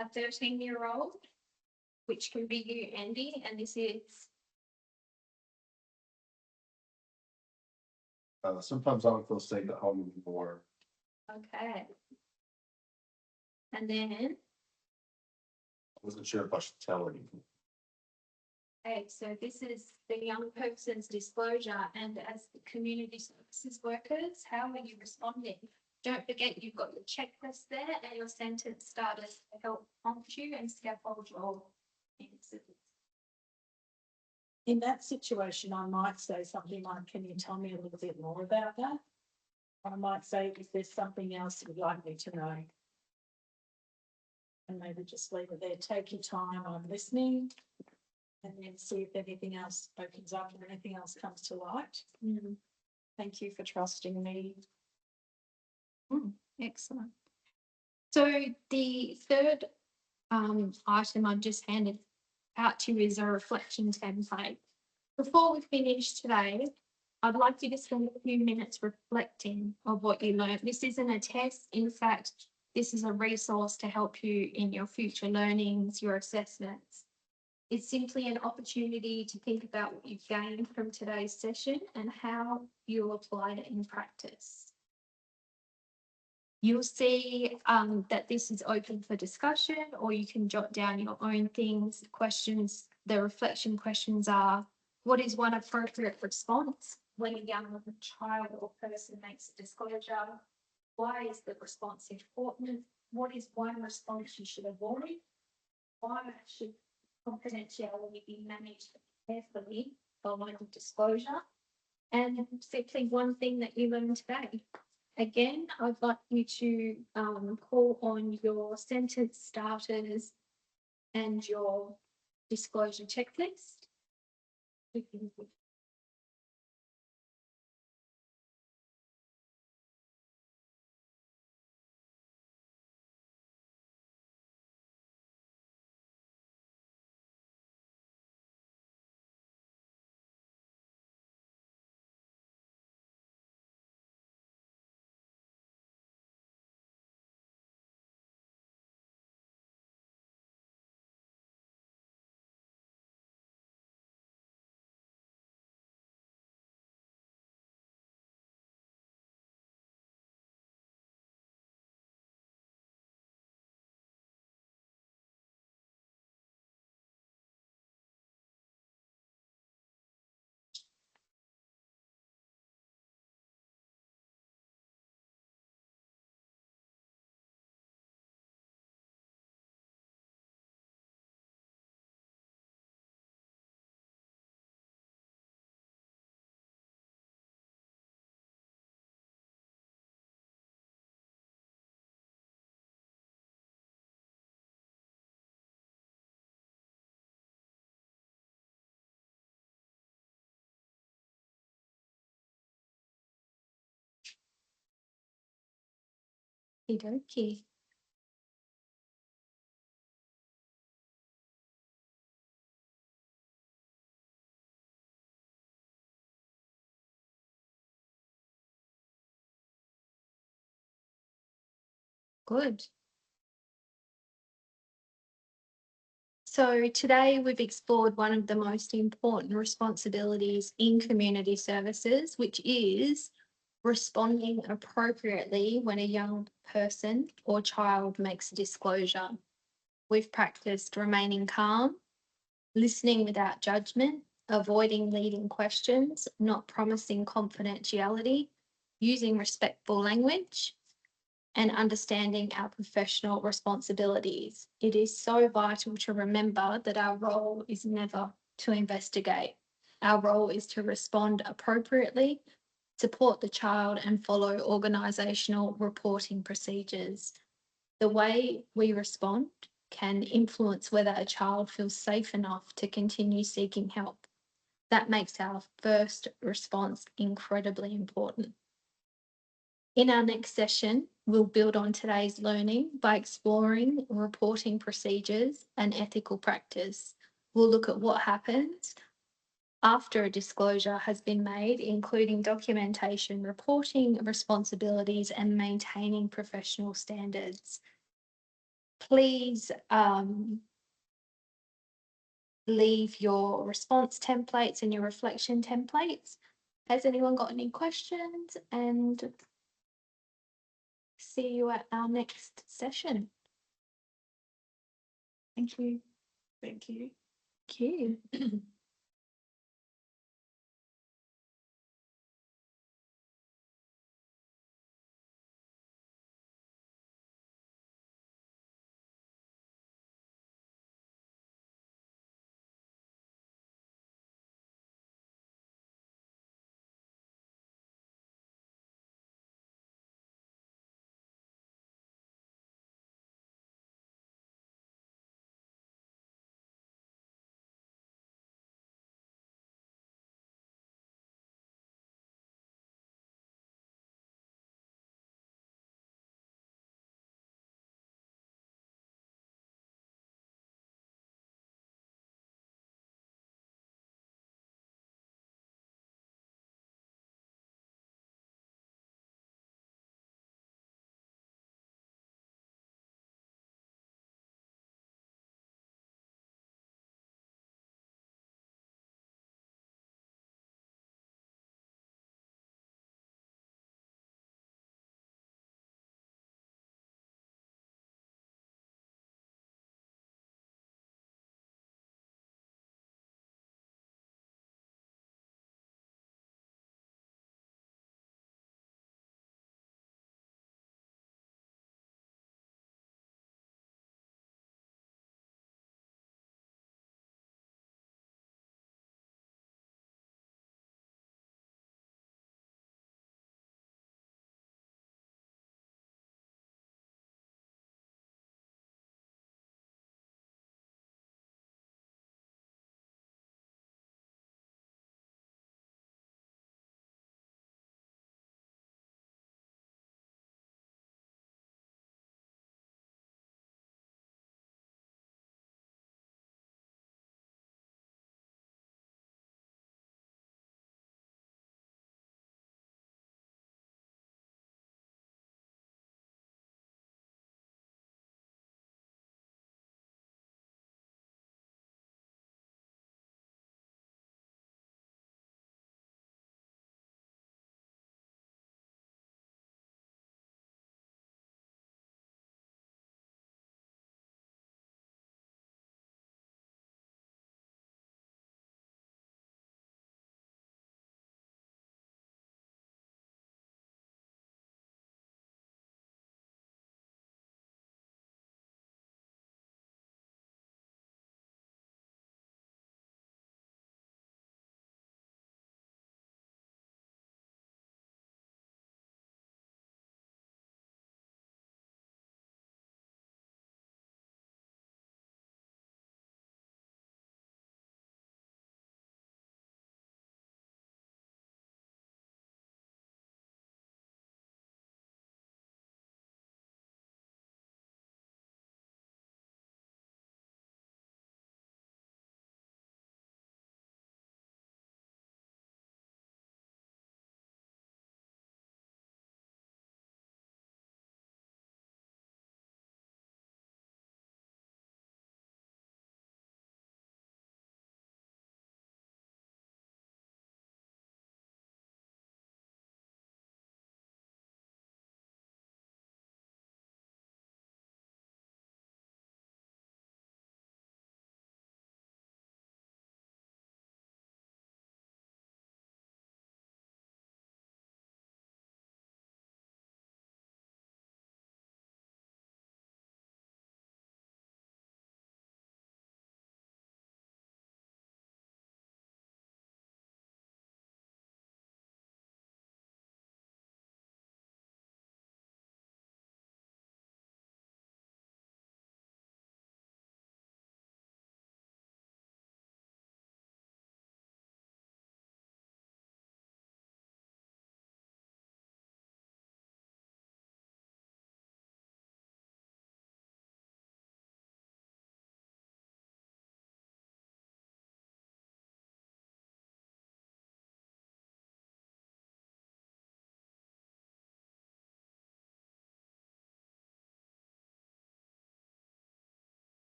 a 13-year-old, which can be you, Andy, and this is Sometimes I would feel safe at home more. okay. And then, I wasn't sure if I should tell anything. okay, so this is the young person's disclosure, and as the community services workers, how are you responding? Don't forget you've got your checklist there and your sentence starters to help prompt you and scaffold your answers. In that situation, I might say something like, can you tell me a little bit more about that? I might say, is there something else you'd like me to know? And maybe just leave it there. Take your time, I'm listening. And then see if anything else opens up or anything else comes to light. thank you for trusting me. Excellent. So the third item I've just handed out to you is a reflection template. Before we finish today, I'd like you to spend a few minutes reflecting on what you learned. This isn't a test. In fact, this is a resource to help you in your future learnings, your assessments. It's simply an opportunity to think about what you've gained from today's session and how you'll apply it in practice. You'll see that this is open for discussion, or you can jot down your own things, questions. The reflection questions are, what is one appropriate response when a young child or person makes a disclosure? Why is the response important? What is one response you should avoid? Why should confidentiality be managed carefully? following disclosure. And simply one thing that you learned today. Again, I'd like you to call on your sentence starters and your disclosure checklist. Okey-dokey. Good. So today we've explored one of the most important responsibilities in community services, which is responding appropriately when a young person or child makes a disclosure. We've practiced remaining calm, listening without judgment, avoiding leading questions, not promising confidentiality, using respectful language, and understanding our professional responsibilities. It is so vital to remember that our role is never to investigate. Our role is to respond appropriately, support the child, and follow organisational reporting procedures. The way we respond can influence whether a child feels safe enough to continue seeking help. That makes our first response incredibly important. In our next session, we'll build on today's learning by exploring reporting procedures and ethical practice. We'll look at what happens after a disclosure has been made, including documentation, reporting responsibilities, and maintaining professional standards. Please leave your response templates and your reflection templates. Has anyone got any questions? And see you at our next session. Thank you. Thank you. Thank you.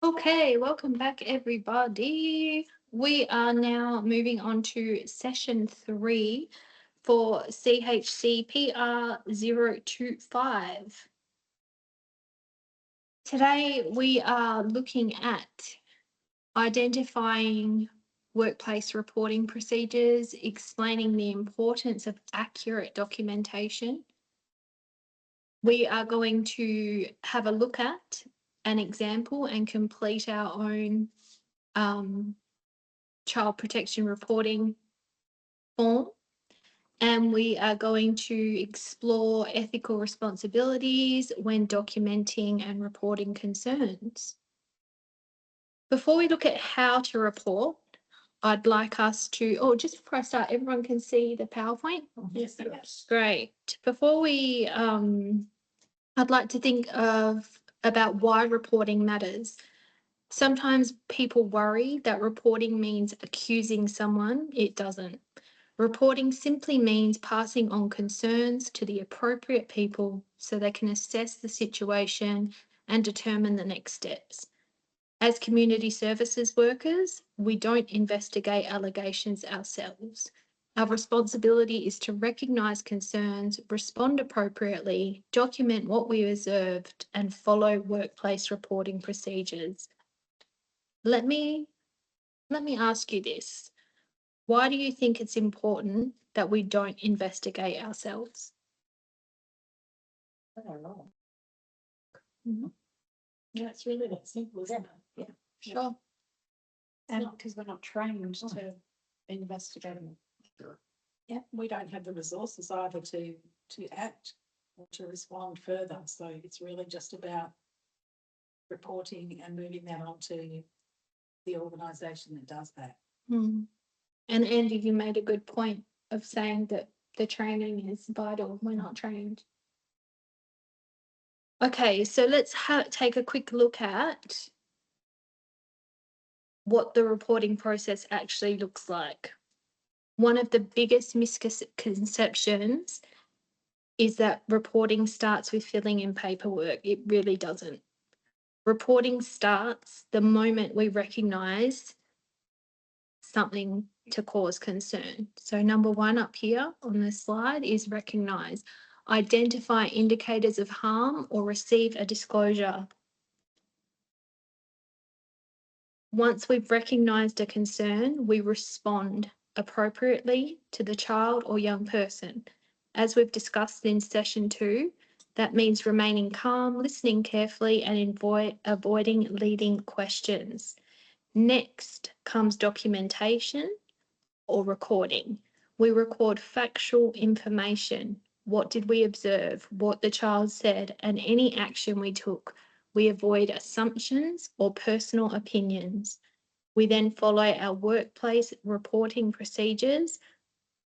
Okay, welcome back, everybody. We are now moving on to session 3 for CHC PR025. Today, we are looking at identifying workplace reporting procedures, explaining the importance of accurate documentation. We are going to have a look at an example and complete our own child protection reporting form. And we are going to explore ethical responsibilities when documenting and reporting concerns. Before we look at how to report, I'd like us to, oh, just before I start, everyone can see the PowerPoint? Yes, Yes. Great. Before we, I'd like to think about why reporting matters. Sometimes people worry that reporting means accusing someone. It doesn't. Reporting simply means passing on concerns to the appropriate people so they can assess the situation and determine the next steps. As community services workers, we don't investigate allegations ourselves. Our responsibility is to recognise concerns, respond appropriately, document what we observed, and follow workplace reporting procedures. Let me ask you this. Why do you think it's important that we don't investigate ourselves? I don't know. Yeah, it's really that simple, isn't it? Sure. And because we're not trained to investigate. Yeah, we don't have the resources either to act or to respond further. So it's really just about reporting and moving that on to the organisation that does that. And Andy, you made a good point of saying that the training is vital. We're not trained. Okay, so let's take a quick look at what the reporting process actually looks like. One of the biggest misconceptions is that reporting starts with filling in paperwork. It really doesn't. Reporting starts the moment we recognise something to cause concern. So number 1 up here on the slide is recognise. Identify indicators of harm or receive a disclosure. Once we've recognised a concern, we respond appropriately to the child or young person. As we've discussed in session 2, that means remaining calm, listening carefully, and avoiding leading questions. Next comes documentation or recording. We record factual information. What did we observe? What the child said, and any action we took. We avoid assumptions or personal opinions. We then follow our workplace reporting procedures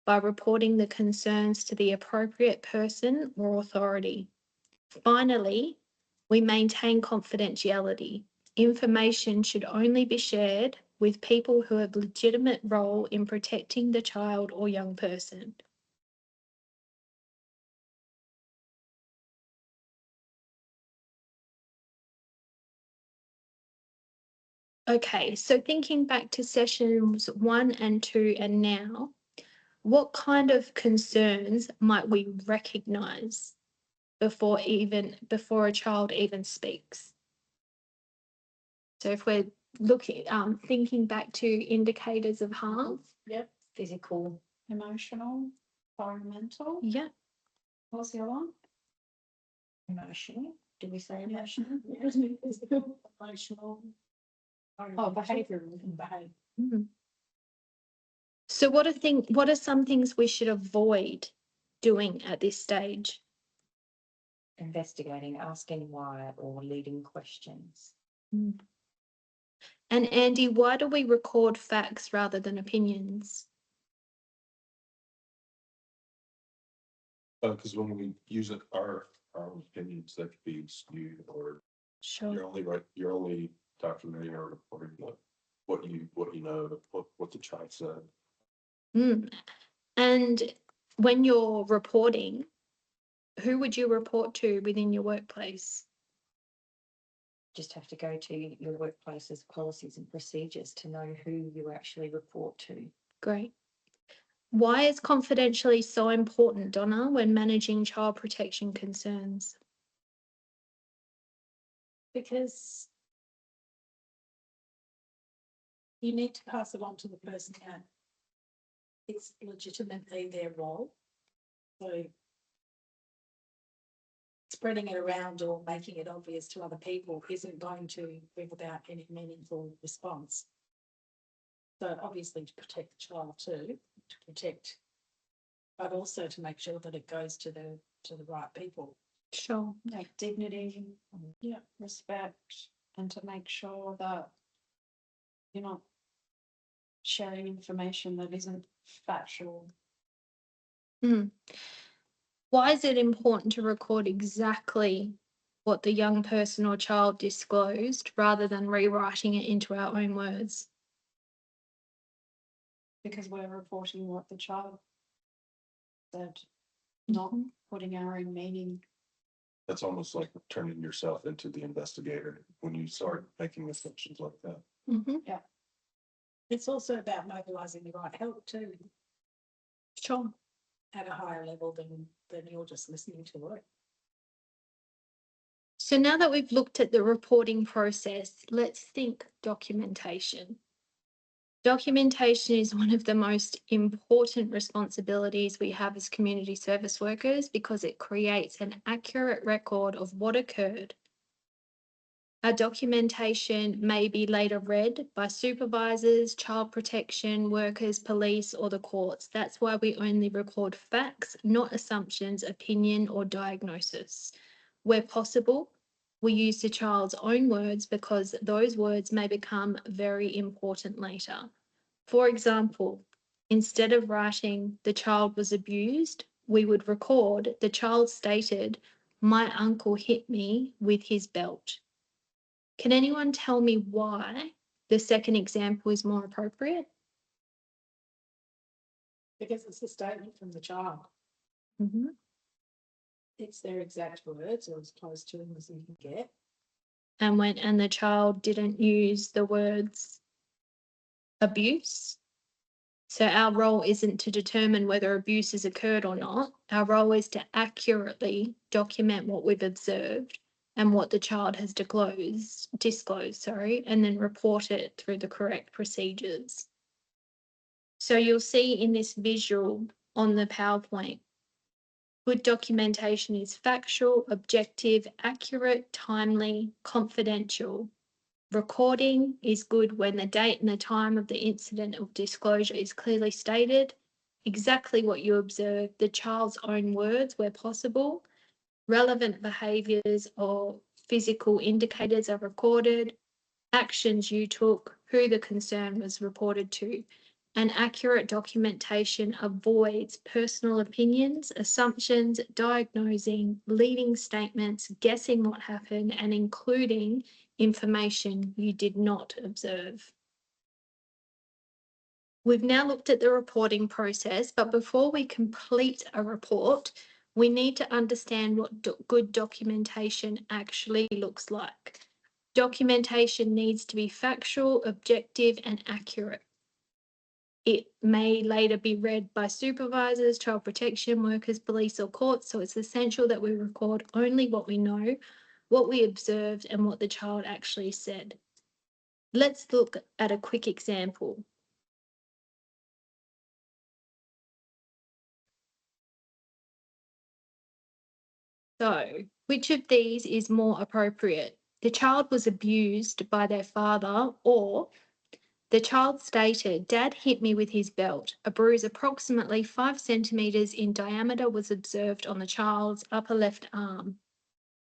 by reporting the concerns to the appropriate person or authority. Finally, we maintain confidentiality. Information should only be shared with people who have legitimate role in protecting the child or young person. Okay, so thinking back to sessions 1 and 2 and now, what kind of concerns might we recognise before a child even speaks? So if we're looking, thinking back to indicators of harm. Yep. Physical, Emotional, environmental. Yeah. What's the other one? emotional. Do we say Yeah. emotional? Physical, emotional. Oh, behavioural. And behaviour. So what are some things we should avoid doing at this stage? Investigating, asking why, or leading questions. And Andy, why do we record facts rather than opinions? Because when we use it, our opinions that could be skewed, or Sure. you're only documenting or reporting what you know, what the child said. And when you're reporting, who would you report to within your workplace? just have to go to your workplace's policies and procedures to know who you actually report to. Great. Why is confidentiality so important, Donna, when managing child protection concerns? Because you need to pass it on to the person that it's legitimately their role. So spreading it around or making it obvious to other people isn't going to bring about any meaningful response. So obviously to protect the child too, to protect, but also to make sure that it goes to the right people. Sure. Like dignity, Yeah. respect, and to make sure that you're not sharing information that isn't factual. Why is it important to record exactly what the young person or child disclosed rather than rewriting it into our own words? Because we're reporting what the child said, not putting our own meaning. That's almost like turning yourself into the investigator when you start making assumptions like that. Mm-hmm. It's also about mobilising the right help too, Sure. at a higher level than you're just listening to it. So now that we've looked at the reporting process, let's think documentation. Documentation is one of the most important responsibilities we have as community service workers because it creates an accurate record of what occurred. Our documentation may be later read by supervisors, child protection workers, police, or the courts. That's why we only record facts, not assumptions, opinion, or diagnosis. Where possible, we use the child's own words because those words may become very important later. For example, instead of writing the child was abused, we would record the child stated, "My uncle hit me with his belt." Can anyone tell me why the second example is more appropriate? Because it's a statement from the child. Mm-hmm. It's their exact words or as close to them as you can get. And the child didn't use the words abuse. So our role isn't to determine whether abuse has occurred or not. Our role is to accurately document what we've observed and what the child has disclosed, and then report it through the correct procedures. So you'll see in this visual on the PowerPoint, good documentation is factual, objective, accurate, timely, confidential. Recording is good when the date and the time of the incident of disclosure is clearly stated, exactly what you observed, the child's own words where possible, relevant behaviours or physical indicators are recorded, actions you took, who the concern was reported to. An accurate documentation avoids personal opinions, assumptions, diagnosing, leading statements, guessing what happened, and including information you did not observe. We've now looked at the reporting process, but before we complete a report, we need to understand what good documentation actually looks like. Documentation needs to be factual, objective, and accurate. It may later be read by supervisors, child protection workers, police, or courts, so it's essential that we record only what we know, what we observed, and what the child actually said. Let's look at a quick example. So, which of these is more appropriate? The child was abused by their father, or the child stated, "Dad hit me with his belt. A bruise approximately 5 centimetres in diameter was observed on the child's upper left arm."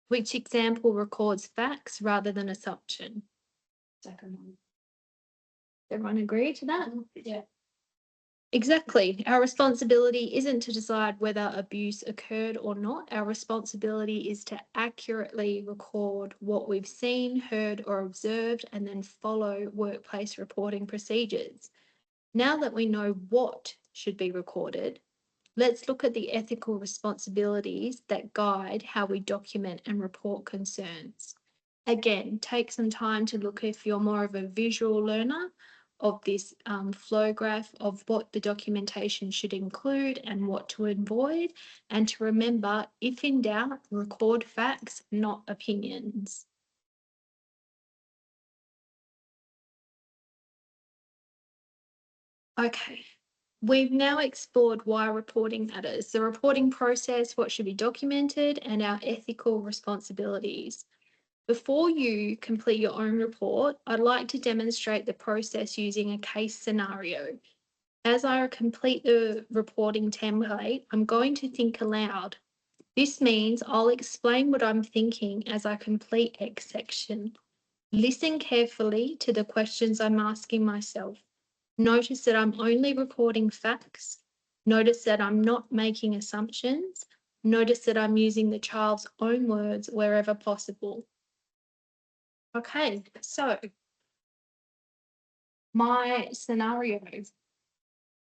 Which example records facts rather than assumption? Second one. Everyone agree to that? Yeah. Exactly. Our responsibility isn't to decide whether abuse occurred or not. Our responsibility is to accurately record what we've seen, heard, or observed, and then follow workplace reporting procedures. Now that we know what should be recorded, let's look at the ethical responsibilities that guide how we document and report concerns. Again, take some time to look if you're more of a visual learner of this flow graph of what the documentation should include and what to avoid. And to remember, if in doubt, record facts, not opinions. Okay, we've now explored why reporting matters, the reporting process, what should be documented, and our ethical responsibilities. Before you complete your own report, I'd like to demonstrate the process using a case scenario. As I complete the reporting template, I'm going to think aloud. This means I'll explain what I'm thinking as I complete X section. Listen carefully to the questions I'm asking myself. Notice that I'm only recording facts. Notice that I'm not making assumptions. Notice that I'm using the child's own words wherever possible. Okay, so my scenario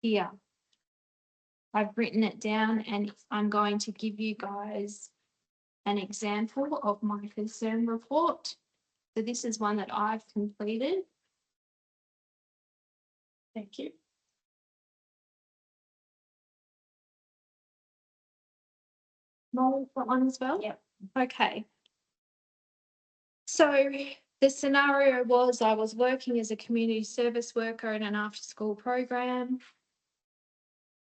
here, I've written it down and I'm going to give you guys an example of my concern report. So this is one that I've completed. Thank you. Roll that one as well? Yep. Okay. So the scenario was I was working as a community service worker in an after-school program.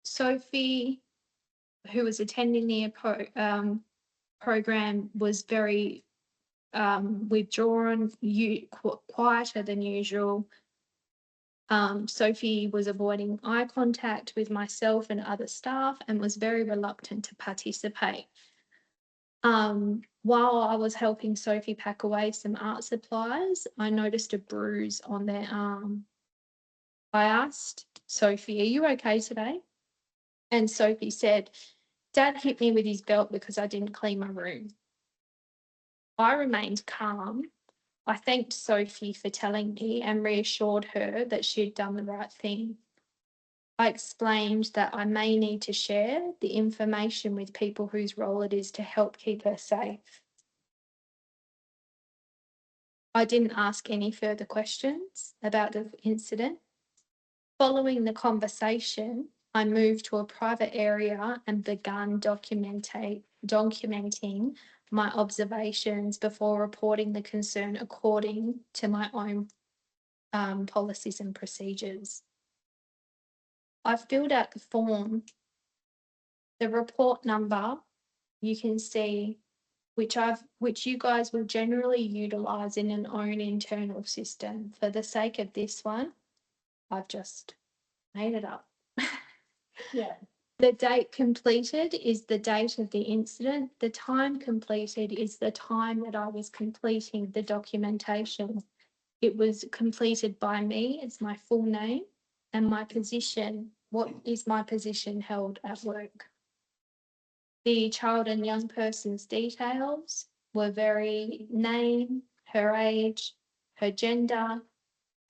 Sophie, who was attending the program, was very withdrawn, quieter than usual. Sophie was avoiding eye contact with myself and other staff and was very reluctant to participate. While I was helping Sophie pack away some art supplies, I noticed a bruise on their arm. I asked Sophie, "Are you okay today?" And Sophie said, "Dad hit me with his belt because I didn't clean my room." I remained calm. I thanked Sophie for telling me and reassured her that she had done the right thing. I explained that I may need to share the information with people whose role it is to help keep her safe. I didn't ask any further questions about the incident. Following the conversation, I moved to a private area and began documenting my observations before reporting the concern according to my own policies and procedures. I filled out the form. The report number you can see, which you guys will generally utilize in an own internal system. For the sake of this one, I've just made it up. Yeah. The date completed is the date of the incident. The time completed is the time that I was completing the documentation. It was completed by me. It's my full name and my position. What is my position held at work? The child and young person's details were very name, her age, her gender,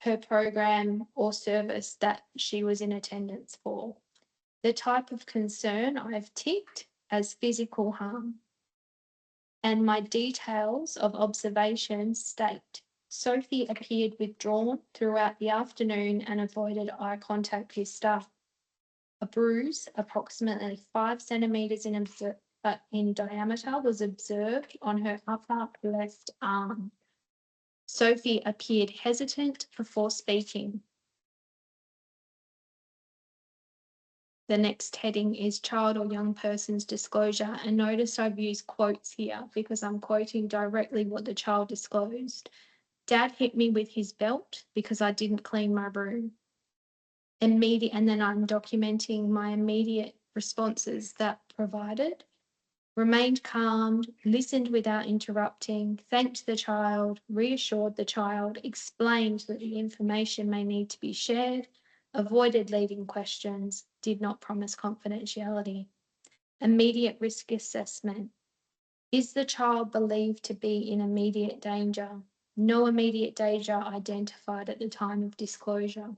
her program or service that she was in attendance for. The type of concern I've ticked as physical harm. And my details of observation state Sophie appeared withdrawn throughout the afternoon and avoided eye contact with staff. A bruise, approximately 5 centimetres in diameter, was observed on her upper left arm. Sophie appeared hesitant before speaking. The next heading is child or young person's disclosure. And notice I've used quotes here because I'm quoting directly what the child disclosed. Dad hit me with his belt because I didn't clean my room. And then I'm documenting my immediate responses that provided. Remained calm, listened without interrupting, thanked the child, reassured the child, explained that the information may need to be shared, avoided leading questions, did not promise confidentiality. Immediate risk assessment. Is the child believed to be in immediate danger? No immediate danger identified at the time of disclosure.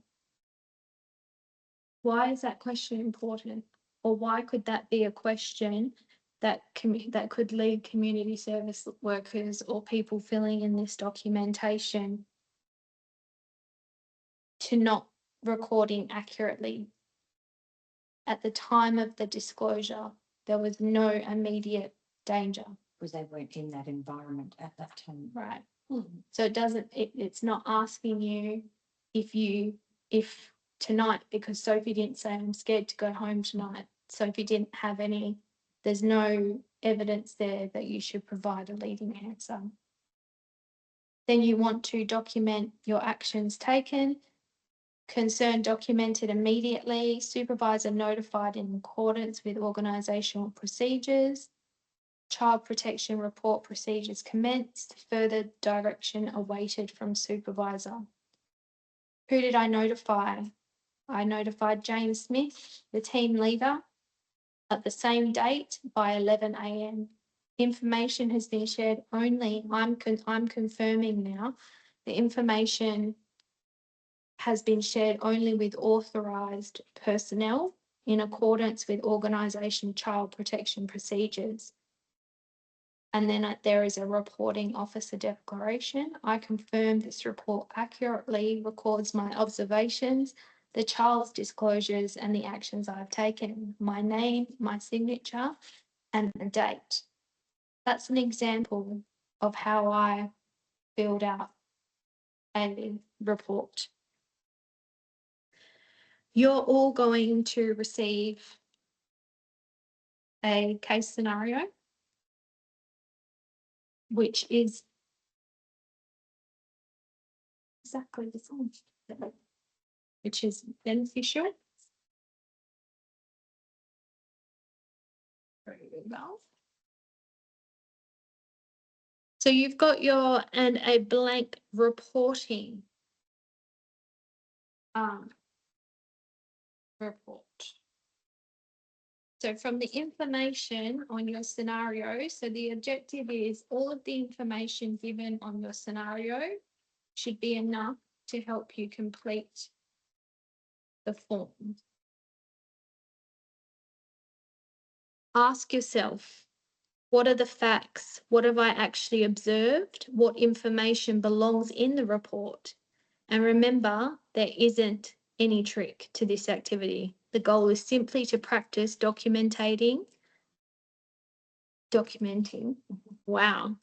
Why is that question important? Or why could that be a question that that could lead community service workers or people filling in this documentation to not recording accurately. At the time of the disclosure, there was no immediate danger. Because they weren't in that environment at that time. Right. So it doesn't, it's not asking you if tonight, because Sophie didn't say I'm scared to go home tonight. Sophie didn't have any, there's no evidence there that you should provide a leading answer. Then you want to document your actions taken, concern documented immediately, supervisor notified in accordance with organisational procedures, child protection report procedures commenced, further direction awaited from supervisor. Who did I notify? I notified James Smith, the team leader, at the same date by 11 a.m. Information has been shared only, I'm confirming now, the information has been shared only with authorised personnel in accordance with organisation child protection procedures. And then there is a reporting officer declaration. I confirm this report accurately records my observations, the child's disclosures and the actions I've taken, my name, my signature and the date. That's an example of how I filled out a report. You're all going to receive a case scenario, which is exactly the same, which is beneficial. Very well. So you've got your and a blank reporting report. So from the information on your scenario, so the objective is all of the information given on your scenario should be enough to help you complete the form. Ask yourself, what are the facts? What have I actually observed? What information belongs in the report? And remember, there isn't any trick to this activity. The goal is simply to practice documenting, wow,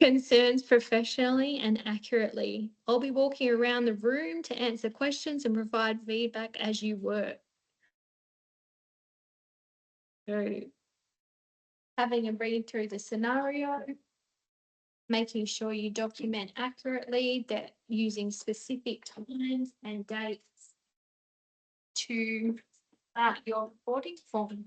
concerns professionally and accurately. I'll be walking around the room to answer questions and provide feedback as you work. So, having a read through the scenario, making sure you document accurately, that using specific times and dates to start your reporting form.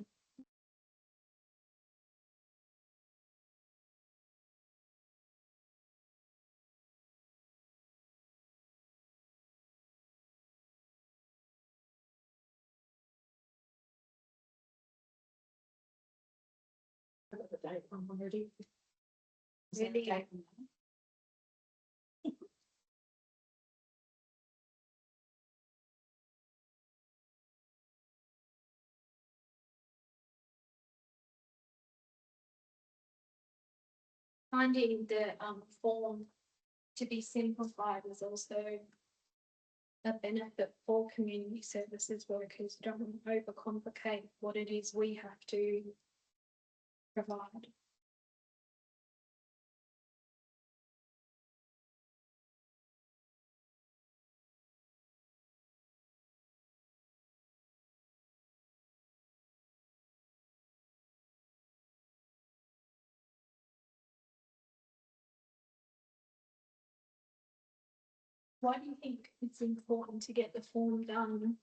The date I'm already. Really? Finding the form to be simplified is also a benefit for community services workers. Don't want to overcomplicate what it is we have to provide. Why do you think it's important to get the form done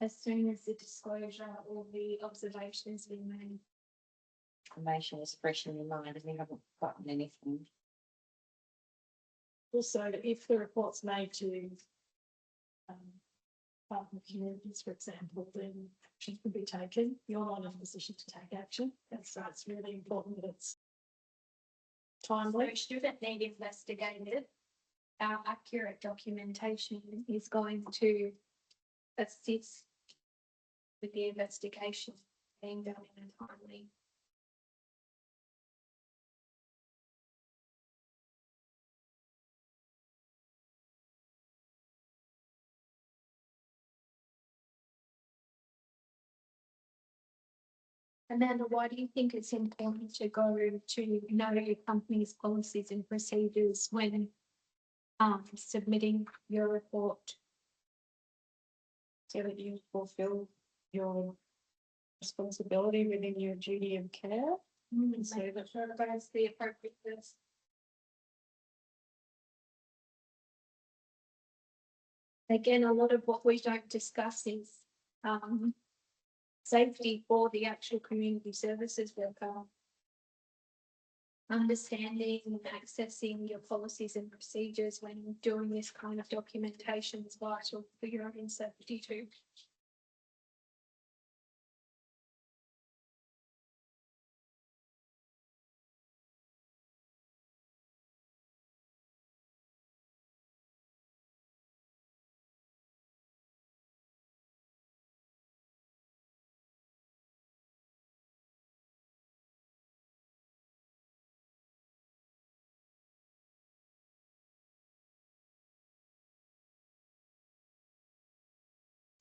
as soon as the disclosure or the observation has been made? Information is fresh in your mind and you haven't gotten anything. Also, if the report's made to partner communities, for example, then action can be taken. You're not in a position to take action. And so it's really important that it's timely. So shouldn't need investigated. Our accurate documentation is going to assist with the investigation. being done in a timely. Amanda, why do you think it's important to go to know your company's policies and procedures when submitting your report? So that you fulfill your responsibility within your duty of care. And so that provides the appropriateness. Again, a lot of what we don't discuss is safety for the actual community services worker. Understanding and accessing your policies and procedures when doing this kind of documentation is vital for your own safety too.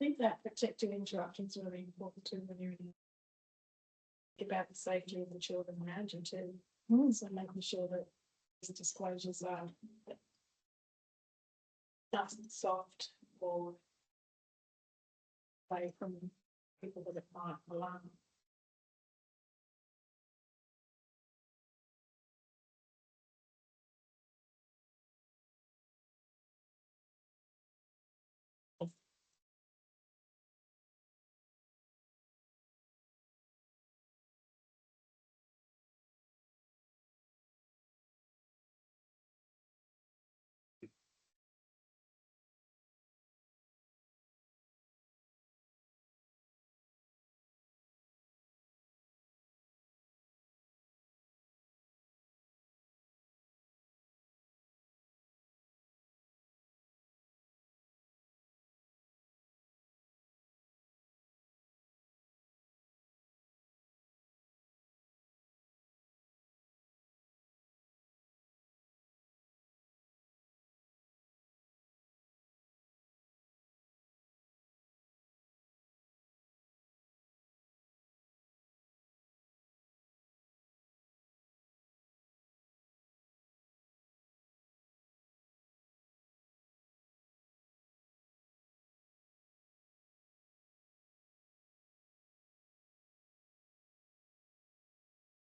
I think that protective interruption is really important too when you're in. Think about the safety of the children around you too. So making sure that these disclosures are nice and soft or away from people that it might alarm.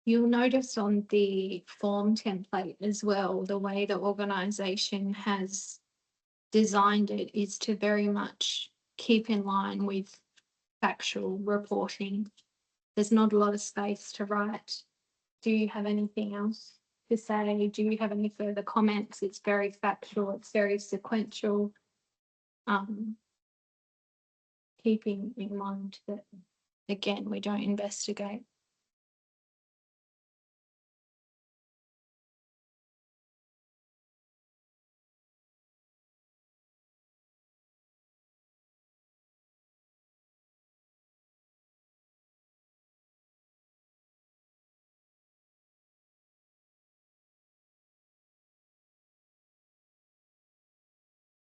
You'll notice on the form template as well, the way the organisation has designed it is to very much keep in line with factual reporting. There's not a lot of space to write. Do you have anything else to say? Do you have any further comments? It's very factual, it's very sequential. Keeping in mind that, again, we don't investigate.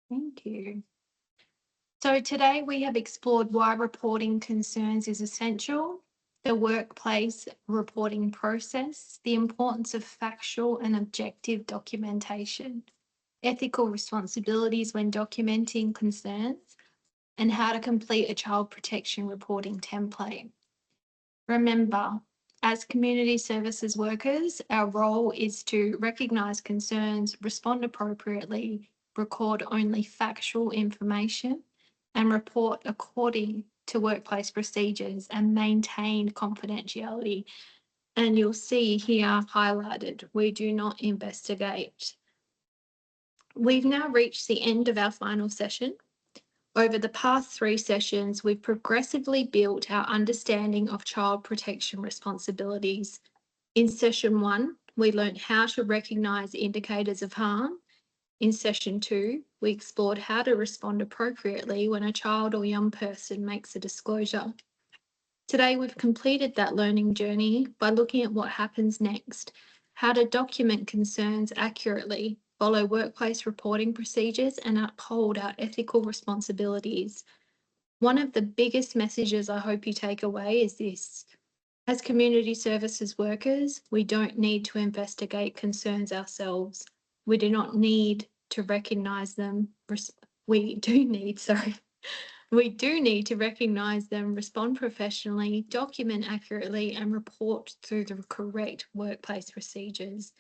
Thank you. So today we have explored why reporting concerns is essential, the workplace reporting process, the importance of factual and objective documentation, ethical responsibilities when documenting concerns, and how to complete a child protection reporting template. Remember, as community services workers, our role is to recognise concerns, respond appropriately, record only factual information, and report according to workplace procedures and maintain confidentiality. And you'll see here highlighted, we do not investigate. We've now reached the end of our final session. Over the past 3 sessions, we've progressively built our understanding of child protection responsibilities. In session 1, we learned how to recognise indicators of harm. In session 2, we explored how to respond appropriately when a child or young person makes a disclosure. Today, we've completed that learning journey by looking at what happens next, how to document concerns accurately, follow workplace reporting procedures, and uphold our ethical responsibilities. One of the biggest messages I hope you take away is this. As community services workers, we don't need to investigate concerns ourselves. We do not need to recognise them. We do need to recognise them, respond professionally, document accurately, and report through the correct workplace procedures.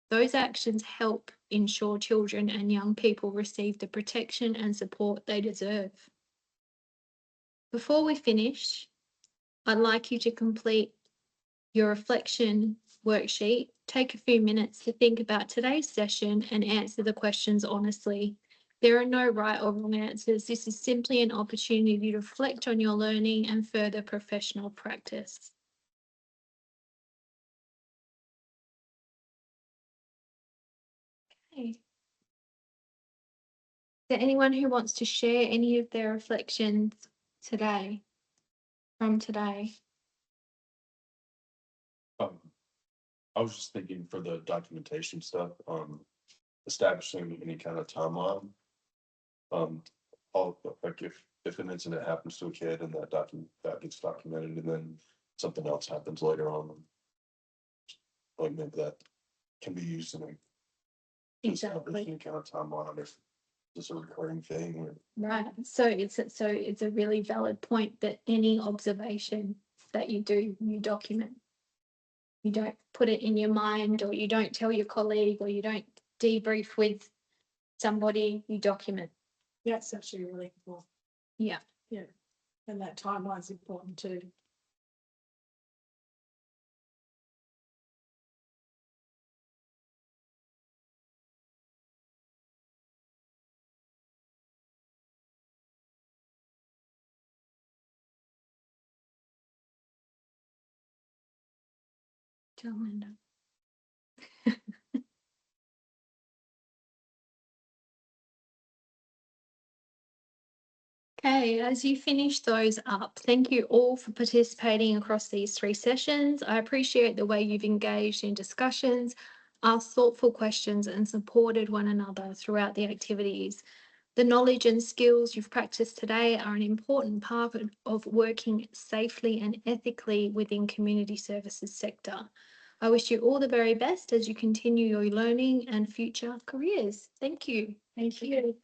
Those actions help ensure children and young people receive the protection and support they deserve. Before we finish, I'd like you to complete your reflection worksheet. Take a few minutes to think about today's session and answer the questions honestly. There are no right or wrong answers. This is simply an opportunity to reflect on your learning and further professional practice. Okay. Is there anyone who wants to share any of their reflections today, from today? I was just thinking for the documentation stuff, establishing any kind of timeline. Like if an incident happens to a kid and that gets documented and then something else happens later on. Like maybe that can be used in Exactly. any kind of timeline, or just a recurring thing, or Right. So it's a really valid point that any observation that you do, you document. You don't put it in your mind, or you don't tell your colleague, or you don't debrief with somebody, you document. Yeah, it's actually really important. Yeah. Yeah. And that timeline's important too. Tell Linda. Okay, as you finish those up, thank you all for participating across these 3 sessions. I appreciate the way you've engaged in discussions, asked thoughtful questions, and supported one another throughout the activities. The knowledge and skills you've practiced today are an important part of working safely and ethically within community services sector. I wish you all the very best as you continue your learning and future careers. Thank you. Thank you.